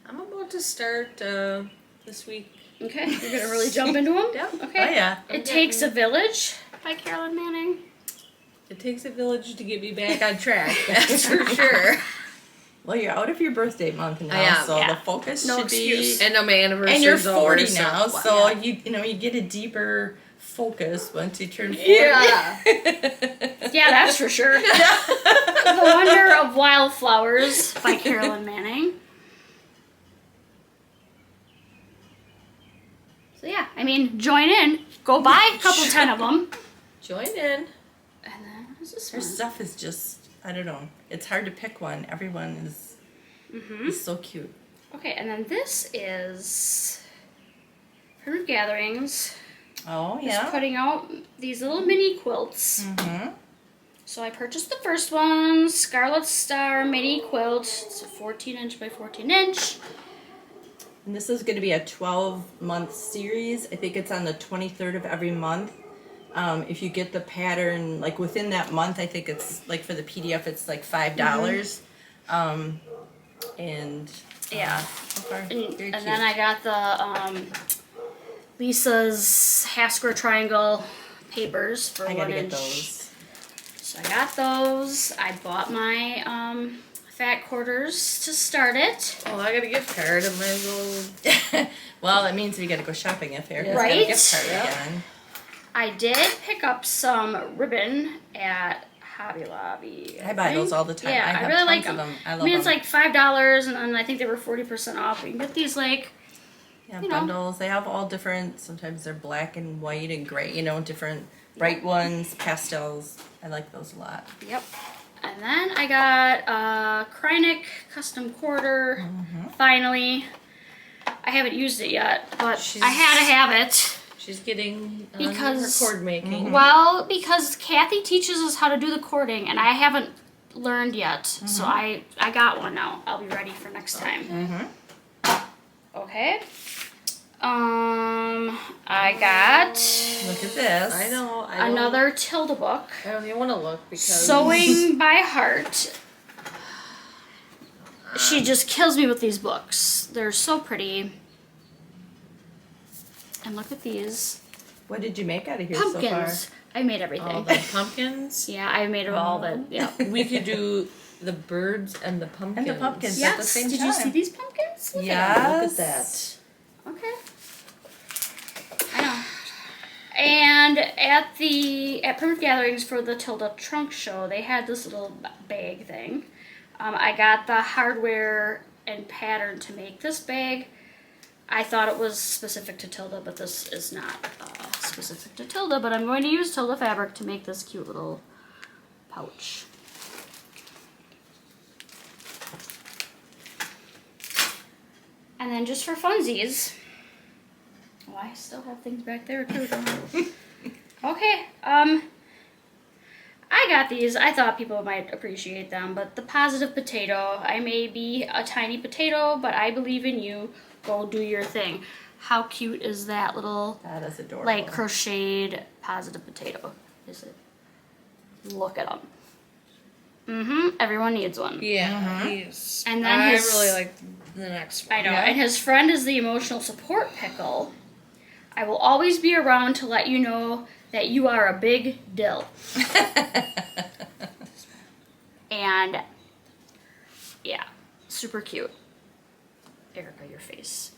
I'm about to start this week. Okay, you're gonna really jump into them? Yeah. Okay. Oh, yeah. It Takes a Village by Carolyn Manning. It takes a village to get me back on track. That's for sure. Well, you're out of your birthday month now, I am, so yeah. the focus No should excuse. be. And my anniversary. And you're 40 now, so so yeah. you get a deeper focus once you turn 40. yeah. Yeah, that's for sure. The Wonder of Wildflowers by Carolyn Manning. So yeah, I mean, join in. Go buy a couple 10 of them. Join in. And then What is this her one? stuff is just, I don't know. It's hard to pick one. Everyone is so cute. Okay, and then this is Primitive Gatherings. Oh, Is yeah. putting out these little mini quilts. Mm-hmm. So I purchased the first one, Scarlet Star Mini Quilt. It's a 14 inch by 14 inch. And this is going to be a 12-month series. I think it's on the 23rd of every month. If you get the pattern, like within that month, I think it's like for the PDF, it's like $5. And Yeah. so far, And very cute. then I got the Lisa's half square triangle papers for I 1 gotta inch. get those. So I got those. I bought my fat quarters to start it. Oh, I got a gift card. I might as well. Well, that means we gotta go shopping if Erica's Right? got a gift card Yep. again. I did pick up some ribbon at Hobby Lobby. I buy those all the time. Yeah, I have really tons like of them. them. I love mean, it's them. like $5, and then I think they were 40% off. You can get these like, Yeah, you know. bundles. They have all different. Sometimes they're black and white and gray. You know, different bright ones, pastels. I like those a lot. yep. And then I got a Krynic custom quarter. Finally, I haven't used it yet, but I had to have it. She's getting Because- her cord making. Well, because Kathy teaches us how to do the cording, and I haven't learned yet, so I got one now. I'll be ready for next time. Okay. I got Look at this. I know. I don't, another Tilda book, I don't even want to look because Sewing by Heart. She just kills me with these books. They're so pretty. And look at these What did you make out of here pumpkins. so I made everything. all the pumpkins. Yeah, I made all of it. Yeah. We could do the birds and the pumpkins. And the pumpkins. At the Yes. same Did you see time. these pumpkins? Look at Yes. Look at that. them. Okay. I know. And at Primitive Gatherings for the Tilda Trunk Show, they had this little bag thing. I got the hardware and pattern to make this bag. I thought it was specific to Tilda, but this is not specific to Tilda. But I'm going to use Tilda fabric to make this cute little pouch. And then just for funsies, oh, I still have things back there too. Don't I? Okay, I got these. I thought people might appreciate them, but the Positive Potato. I may be a tiny potato, but I believe in you. Go do your thing. How cute is that little, That is adorable. like, crocheted Positive Potato? Is it? Look at them. Everyone needs one. Yeah. Yes. And then I his- really like the next one. I know. Yeah. And his friend is the emotional support pickle. I will always be around to let you know that you are a big dill. And yeah, super cute. Erica, your face.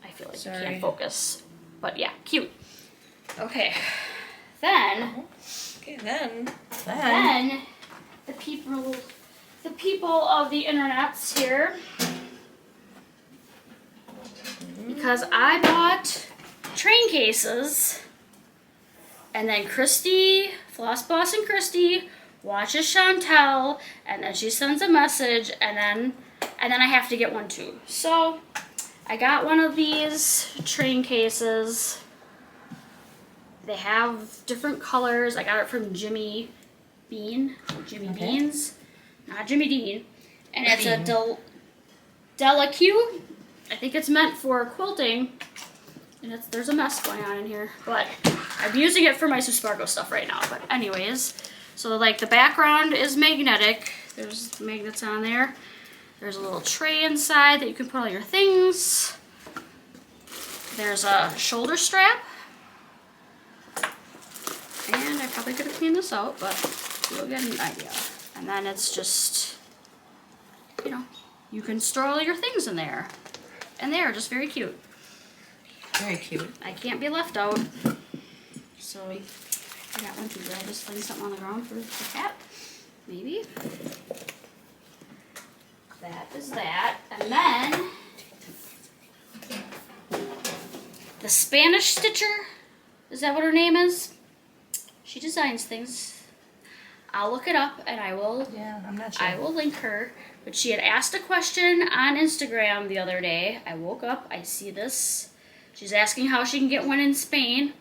I feel like you Sorry. can't focus. But yeah, cute. Okay. Then Okay, then. then the people of the internets here, because I bought train cases, and then Christy, Floss Boss and Christy watches Chantel, and then she sends a message, and then I have to get one too. So I got one of these train cases. They have different colors. I got it from Jimmy Bean, Jimmy Beans, not Jimmy Dean. And it's a Delaque. I think it's meant for quilting. And there's a mess going on in here. But I'm using it for my Spargo stuff right now. But anyways, so like the background is magnetic. There's magnets on there. There's a little tray inside that you can put all your things. There's a shoulder strap. And I probably could have cleaned this out, but you'll get an idea. And then it's just, you know, you can store all your things in there. And they are just very cute. Very cute. I can't be left out. So I got one too. Did I just lay something on the ground for the cat? Maybe. That is that. And then the Spanish Stitcher. Is that what her name is? She designs things. I'll look it up and I will Yeah, I'm not sure. I will link her. But she had asked a question on Instagram the other day. I woke up, I see this. She's asking how she can get one in Spain.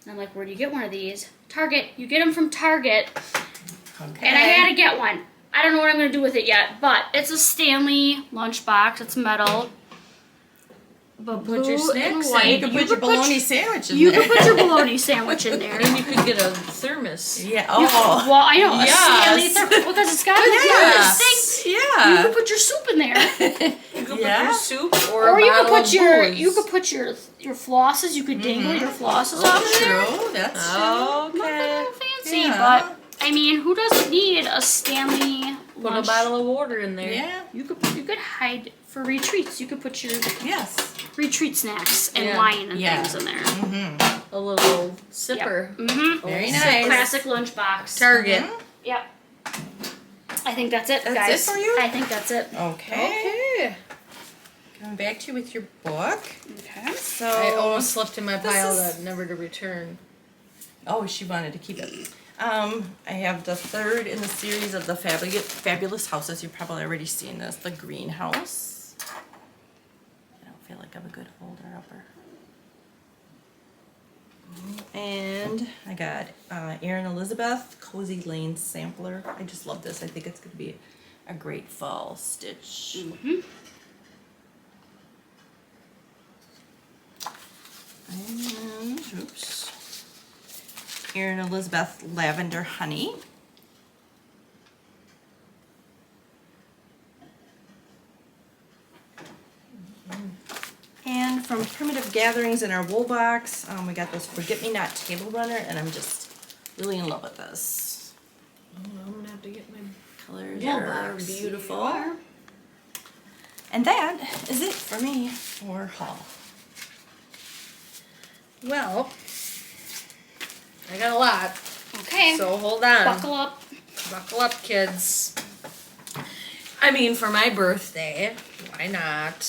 And I'm like, where do you get one of these? Target. You get them from Target. Okay. And I had to get one. I don't know what I'm going to do with it yet, but it's a Stanley lunchbox. It's metal. But Put your blue and snacks in. white. You can put your bologna sandwich in You there. could put your bologna sandwich in there. And you could get a thermos. Yeah. Oh. Well, I know. Yes. Because it's got to Yes. be You Yeah. could put your soup in there. You could put your soup or Or a you could bottle put of your booze. you could put your flosses. You could dangle your flosses off there. True. That's true. Nothing Okay. fancy, Yeah. but I mean, who doesn't need a Stanley Put lunch? a bottle of water in there. Yeah. You could hide for retreats. You could put your Yes. retreat snacks and Yeah. wine and Yeah. things in there. Mm-hmm. A little sipper. Mm-hmm. Very Little nice. Classic lunchbox. Target. Yep. I think that's it, That's guys. it for you? I think that's it. Okay. Okay. Coming back to you with your book. Okay. So I almost slipped in my this pile is- that never to return. Oh, she wanted to keep it. I have the third in the series of the fabulous houses. You've probably already seen this. The greenhouse. I don't feel like I'm a good holder upper. And I got Aon Elizabeth Cozy Lane Sampler. I just love this. I think it's going to be a great fall stitch. And, oops. Erin Elizabeth Lavender Honey. And from Primitive Gatherings in our wool box, we got this Forget Me Not Table Runner, and I'm just really in love with this. Oh, I'm gonna have to get my Colors wool are box. beautiful. And that is it for me for haul. Well, I got a lot, Okay. so hold on. Buckle up. Buckle up, kids. I mean, for my birthday, why not?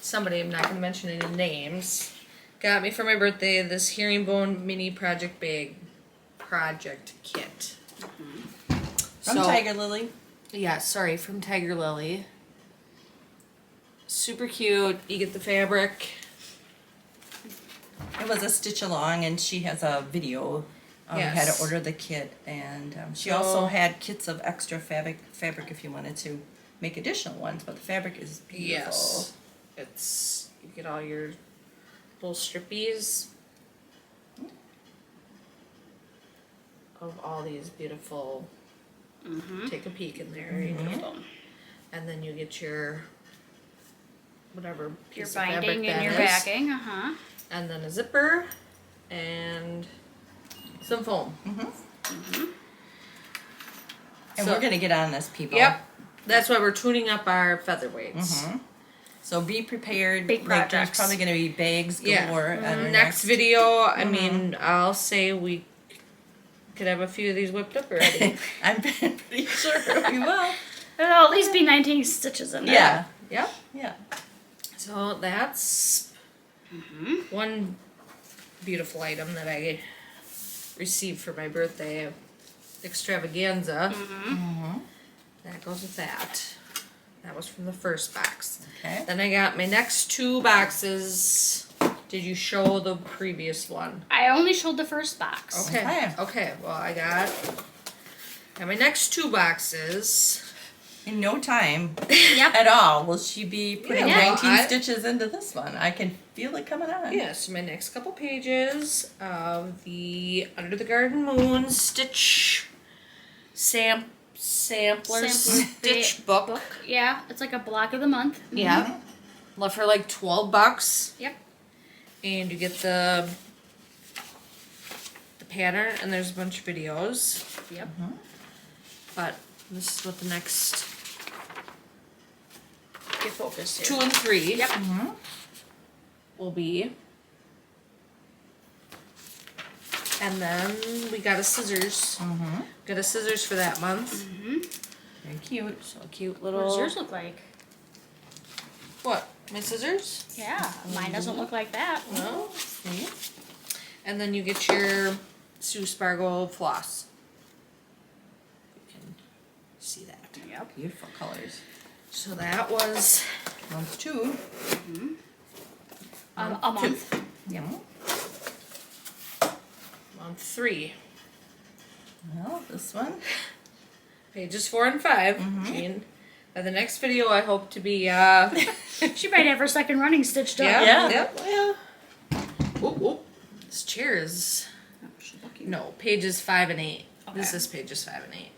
Somebody, I'm not going to mention any names, got me for my birthday this herringbone mini project kit. From Tiger Lily. Yeah, sorry, from Tiger Lily. Super cute. You get the fabric. It was a stitch along, and she has a video. How Yes. to order the kit, and she So- also had kits of extra fabric if you wanted to make additional ones. But the fabric is beautiful. Yes. It's, you get all your little strippies of all these beautiful, take a peek in there, you know. And then you get your, whatever Your piece of fabric binding and that your is. backing. And then a zipper and some foam. And So- we're gonna get on this, people. Yep. That's why we're tuning up our featherweights. So be prepared. Big Like, there's projects. probably gonna be bags Yeah. galore. at our Next video, I mean, I'll say we could have a few of these whipped up already. I'm pretty sure we will. There'll at least be 19 stitches in there. Yeah. Yep. Yeah. So that's one beautiful item that I received for my birthday, Extravaganza. That goes with that. That was from the first box. Okay. Then I got my next two boxes. Did you show the previous one? I only showed the first box. Okay. Okay. Well, I got my next two boxes. In no time Yep. at all will she be putting Yeah, well, 19 stitches into this one. I can feel it coming on. Yes, my next couple pages of the Under the Garden Moon stitch sampler stitch book. Yeah, it's like a block of the month. Yeah. Left for like $12. Yep. And you get the pattern, and there's a bunch of videos. Yep. But this is what the next Get focused here. 2 and 3 Yep. will be. And then we got a scissors. Got a scissors for that month. Very cute. So a cute What little. does yours look like? What? My scissors? Yeah, mine doesn't look like that. No. See? And then you get your Sue Spargo floss. You can see that. Yep. Beautiful colors. So that was Month 2. A month. Yep. month 3. Well, this one. Pages 4 and 5. And By the next video, I hope to be, She might have her second running stitched up. yeah. Ooh. This chair is, Oh, she's lucky. no, pages 5 and 8. Okay. This is pages 5 and 8.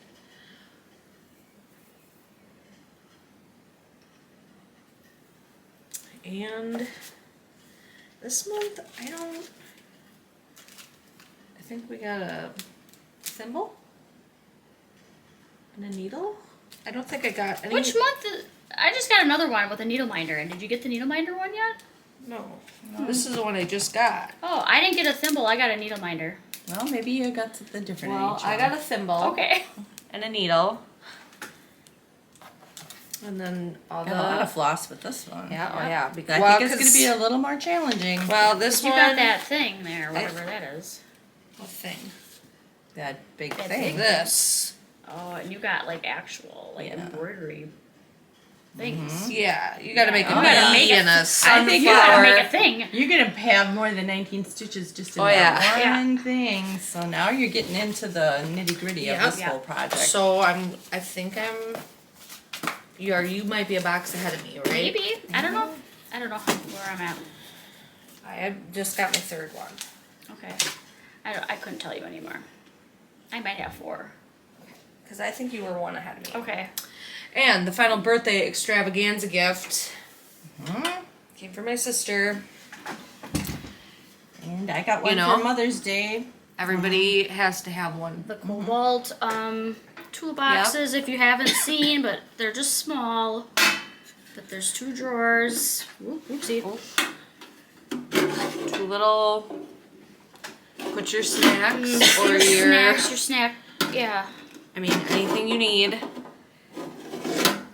And this month, I think we got a thimble and a needle. I don't think I got any. Which month? I just got another one with a needle minder. And did you get the needle minder one yet? No. This is the one I just got. Oh, I didn't get a thimble. I got a needle minder. Well, maybe you got something different. Well, I got a thimble. Okay. And a needle. And then all Got a lot of floss with this one. Yeah, oh Yeah. yeah. I think it's going to be a little more challenging. Well, this You one. got that thing there, whatever that is. What thing? That big That thing. big- This. Oh, and you got like actual like Yeah. embroidery things. Yeah, you gotta make a Oh, yeah. bee and a I sunflower. think You gotta make a thing. You're going to have more than 19 stitches just in Oh, that yeah. one thing. So now you're getting into the nitty gritty Yep. of this Yeah. whole project. So I think you might be a box ahead of me, right? Maybe. I don't know. I don't know where I'm at. I have just got my third one. Okay. I couldn't tell you anymore. I might have 4. Because I think you were one ahead of me. Okay. And the final birthday extravaganza gift Mhm. came from my sister. And I got one You know? for Mother's Day. Everybody has to have one. The Cobalt toolboxes, if you haven't seen, but they're just small. But there's 2 drawers. Oopsie. Two little. Put your snacks or Your your. snacks, your snack. Yeah. I mean, anything you need.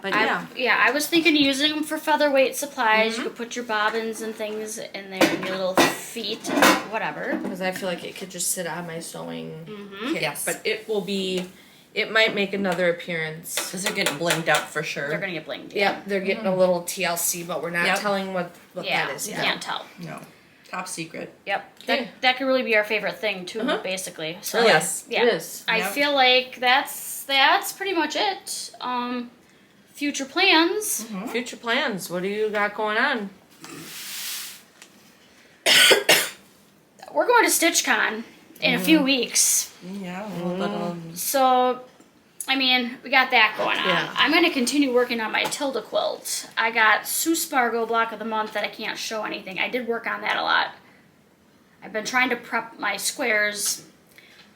But yeah. I was thinking of using them for featherweight supplies. You could put your bobbins and things in there and your little feet and whatever. Because I feel like it could just sit on my sewing kit. Yes. But it might make another appearance. Because they're getting blinged up for sure. They're going to get blinged. Yep, they're getting a little TLC, but we're not Yep. telling what Yeah, that is you yet. can't tell. No. Top secret. Yep. Okay. That could really be our favorite thing, too, Uh-huh. basically. So, Really? Yes. Yeah. It is. I Yep. feel like that's pretty much it. Future plans. Future plans. What do you got going on? We're going to StitchCon in a few weeks. Yeah, a little bit of... So, I mean, we got that going on. Yeah. I'm going to continue working on my Tilda quilt. I got Sue Spargo block of the month that I can't show anything. I did work on that a lot. I've been trying to prep my squares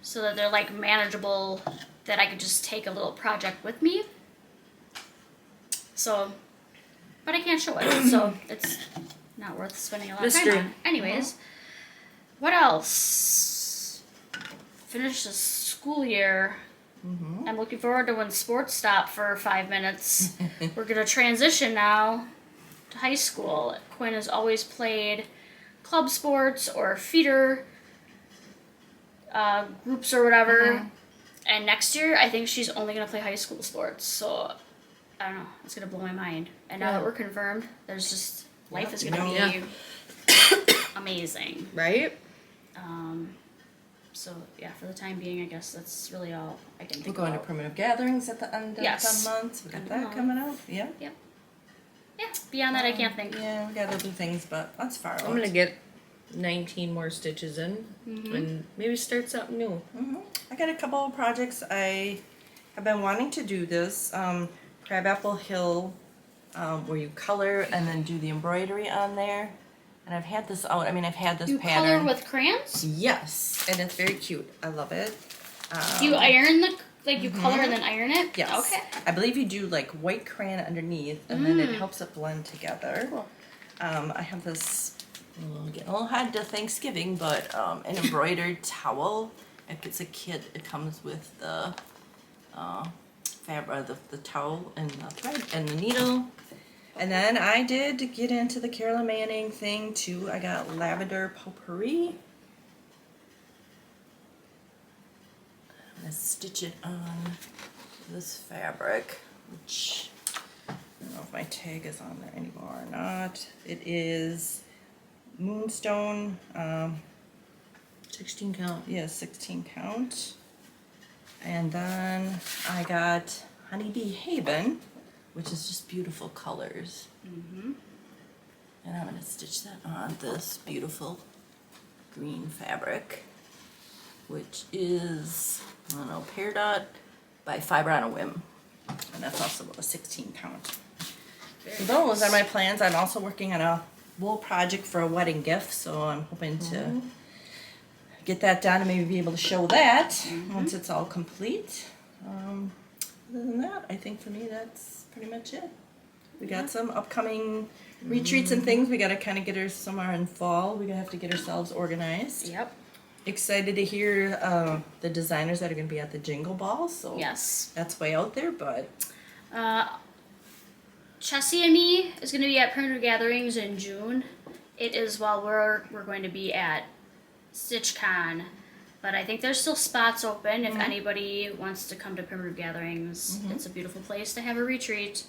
so that they're like manageable, that I could just take a little project with me. So, but I can't show it, so it's not worth spending a lot of time Mystery. on. Anyways, what else? Finish the school year. I'm looking forward to when sports stop for 5 minutes. We're going to transition now to high school. Quinn has always played club sports or feeder groups or whatever. And next year, I think she's only going to play high school sports. So, I don't know. It's going to blow my mind. And now that we're confirmed, there's just, life is going to Yeah. be amazing. Right? So, yeah, for the time being, I guess that's really all I can We're think going to about. primitive gatherings at the end of Yes. the month. We got that Mhm. coming up. Yeah. Yeah, beyond that, I can't think. Yeah, we got other things, but that's far out. I'm going to get 19 more stitches in and maybe start something new. I got a couple of projects. I have been wanting to do this. Crabapple Hill, where you color and then do the embroidery on there. And I've had this out. I mean, I've had this You pattern. color with crayons? Yes, and it's very cute. I love it. Do you iron you color and then iron it? Yes. Okay. I believe you do like white crayon underneath, and then it helps it blend together. Cool. I have this, getting a little hot to Thanksgiving, but an embroidered towel. If it's a kit, it comes with the fabric, the towel and the thread and the needle. And then I did get into the Carolyn Manning thing too. I got lavender potpourri. I'm gonna stitch it on this fabric, which I don't know if my tag is on there anymore or not. It is Moonstone, 16 count. yeah, 16 count. And then I got Honeybee Haven, which is just beautiful colors. And I'm going to stitch that on this beautiful green fabric, which is, I don't know, Pear Dot by Fiber on a Whim. And that's also a 16 count. So those are my plans. I'm also working on a wool project for a wedding gift, so I'm hoping to get that done and maybe be able to show that once it's all complete. Other than that, I think for me that's pretty much it. We got some upcoming retreats and things. We got to kind of get her somewhere in fall. We're going to have to get ourselves organized. Yep. Excited to hear the designers that are going to be at the Jingle Ball. So Yes. that's way out there, but Chessie and me is going to be at Primitive Gatherings in June. It is while we're going to be at StitchCon, but I think there's still spots open if anybody wants to come to Primitive Gatherings. It's a beautiful place to have a retreat,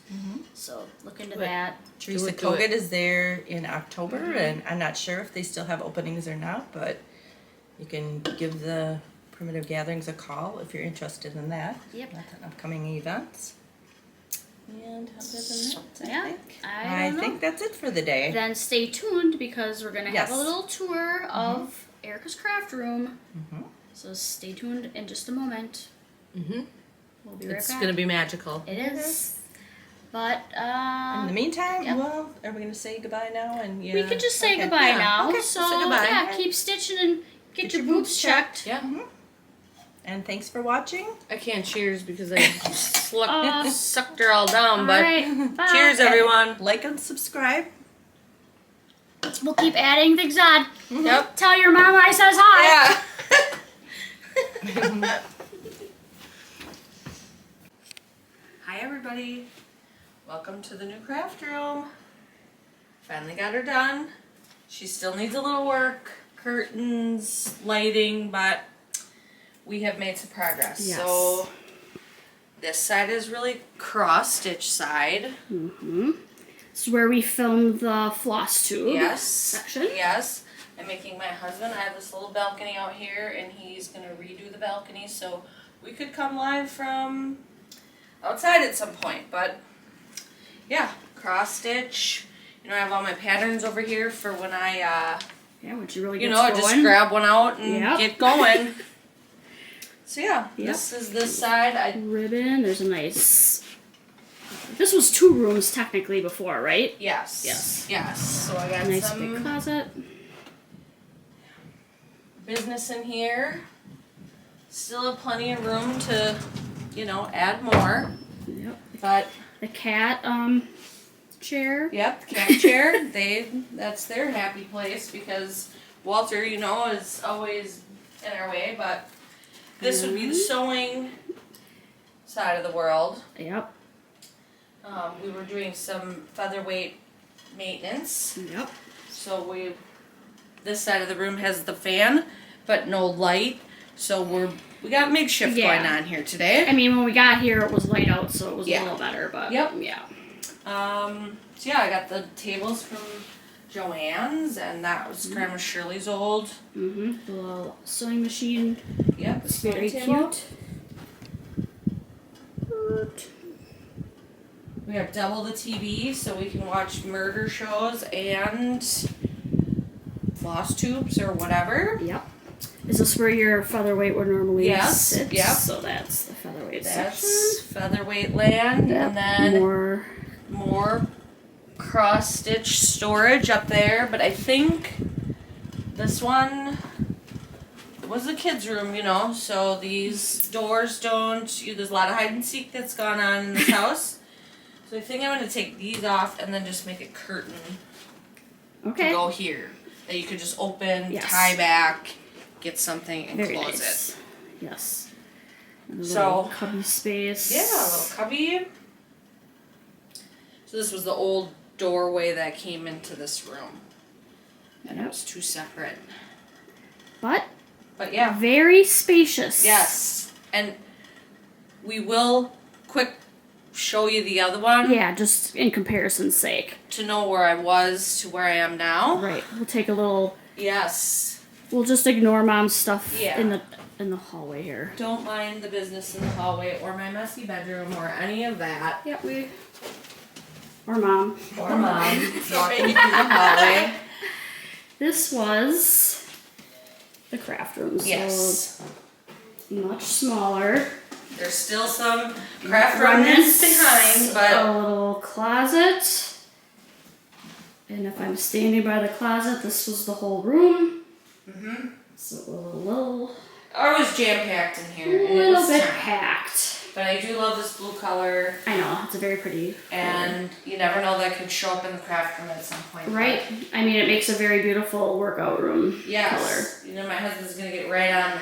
so look into that. Teresa Kogut is there in October, and I'm not sure if they still have openings or not, but you can give the Primitive Gatherings a call if you're interested in that. Yep. That's an upcoming event. And other than that, I don't know. think that's it for the day. Then stay tuned because we're going to have a Yes. little tour of Erica's craft room. So stay tuned in just a moment. We'll be right It's back. gonna be magical. It is. But In the meantime, Yep. well, are we going to say goodbye now? And we could just say goodbye Yeah. now. Okay, So say goodbye. yeah, keep stitching and get your boobs checked. Yeah. And thanks for watching. I can't cheers because I sucked her all down, All but right. Bye. cheers, everyone. Like and subscribe. We'll keep adding things on. Yep. Tell your mama I says hi. Yeah. Hi, everybody. Welcome to the new craft room. Finally got her done. She still needs a little work, curtains, lighting, but we have made some progress. Yes. So this side is really cross-stitch side. This is where we filmed the FlossTube Yes. section. Yes. I'm making my husband, I have this little balcony out here, and he's going to redo the balcony, so we could come live from outside at some point. But yeah, cross-stitch. You know, I have all my patterns over here for when I, Yeah, once you really you get know, going. just grab one out and Yep. get going. So yeah, Yep. this is this side. Ribbon. There's a nice. This was 2 rooms technically before, right? Yes. Yes. Yes. So I got Nice some big closet. business in here. Still have plenty of room to, you know, add more. Yep. But The cat chair. yep, the cat chair. That's their happy place because Walter, you know, is always in our way. But this would be the sewing side of the world. Yep. We were doing some featherweight maintenance, Yep. so this side of the room has the fan, but no light. So we got makeshift Yeah. going on here today. I mean, when we got here, it was light out, so it was Yeah. a little better. But Yep. yeah. So yeah, I got the tables from Joann's, and that was Grandma Shirley's old. The little sewing machine. Yep, It's very table. cute. We have double the TV, so we can watch murder shows and FlossTubes or whatever. Yep. Is this where your featherweight would normally Yes, sit? yep. So that's the featherweight That's section. featherweight land, and then more. cross stitch storage up there. But I think this one was the kids' room, you know. So these doors don't. There's a lot of hide and seek that's gone on in this house. So I think I'm gonna take these off and then just make a curtain Okay. to go here that you could just open, Yes. tie back, get something, and Very close nice. it. Yes. And a So- little cubby space. Yeah, a little cubby. So this was the old doorway that came into this room. And it Yep. was 2 separate. But But yeah, very spacious. yes. And we will quick show you the other one Yeah, just in comparison's sake. to know where I was to where I am now. Right. We'll take a little. Yes. We'll just ignore mom's stuff Yeah. in the in the hallway here. Don't mind the business in the hallway or my messy bedroom or any of that. Yeah, or mom. Or mom walking through the hallway. This was the craft room. So Yes. much smaller. There's still some craft remnants behind, but a little closet. And if I'm standing by the closet, this was the whole room. mm-hmm. So a little I was jam-packed in here. a little bit packed. But I do love this blue color. I know, it's a very pretty And you never know, that could show up in the craft room at some point. Right? I mean, it makes a very beautiful workout room color. Yes. You know, my husband's going to get right on that.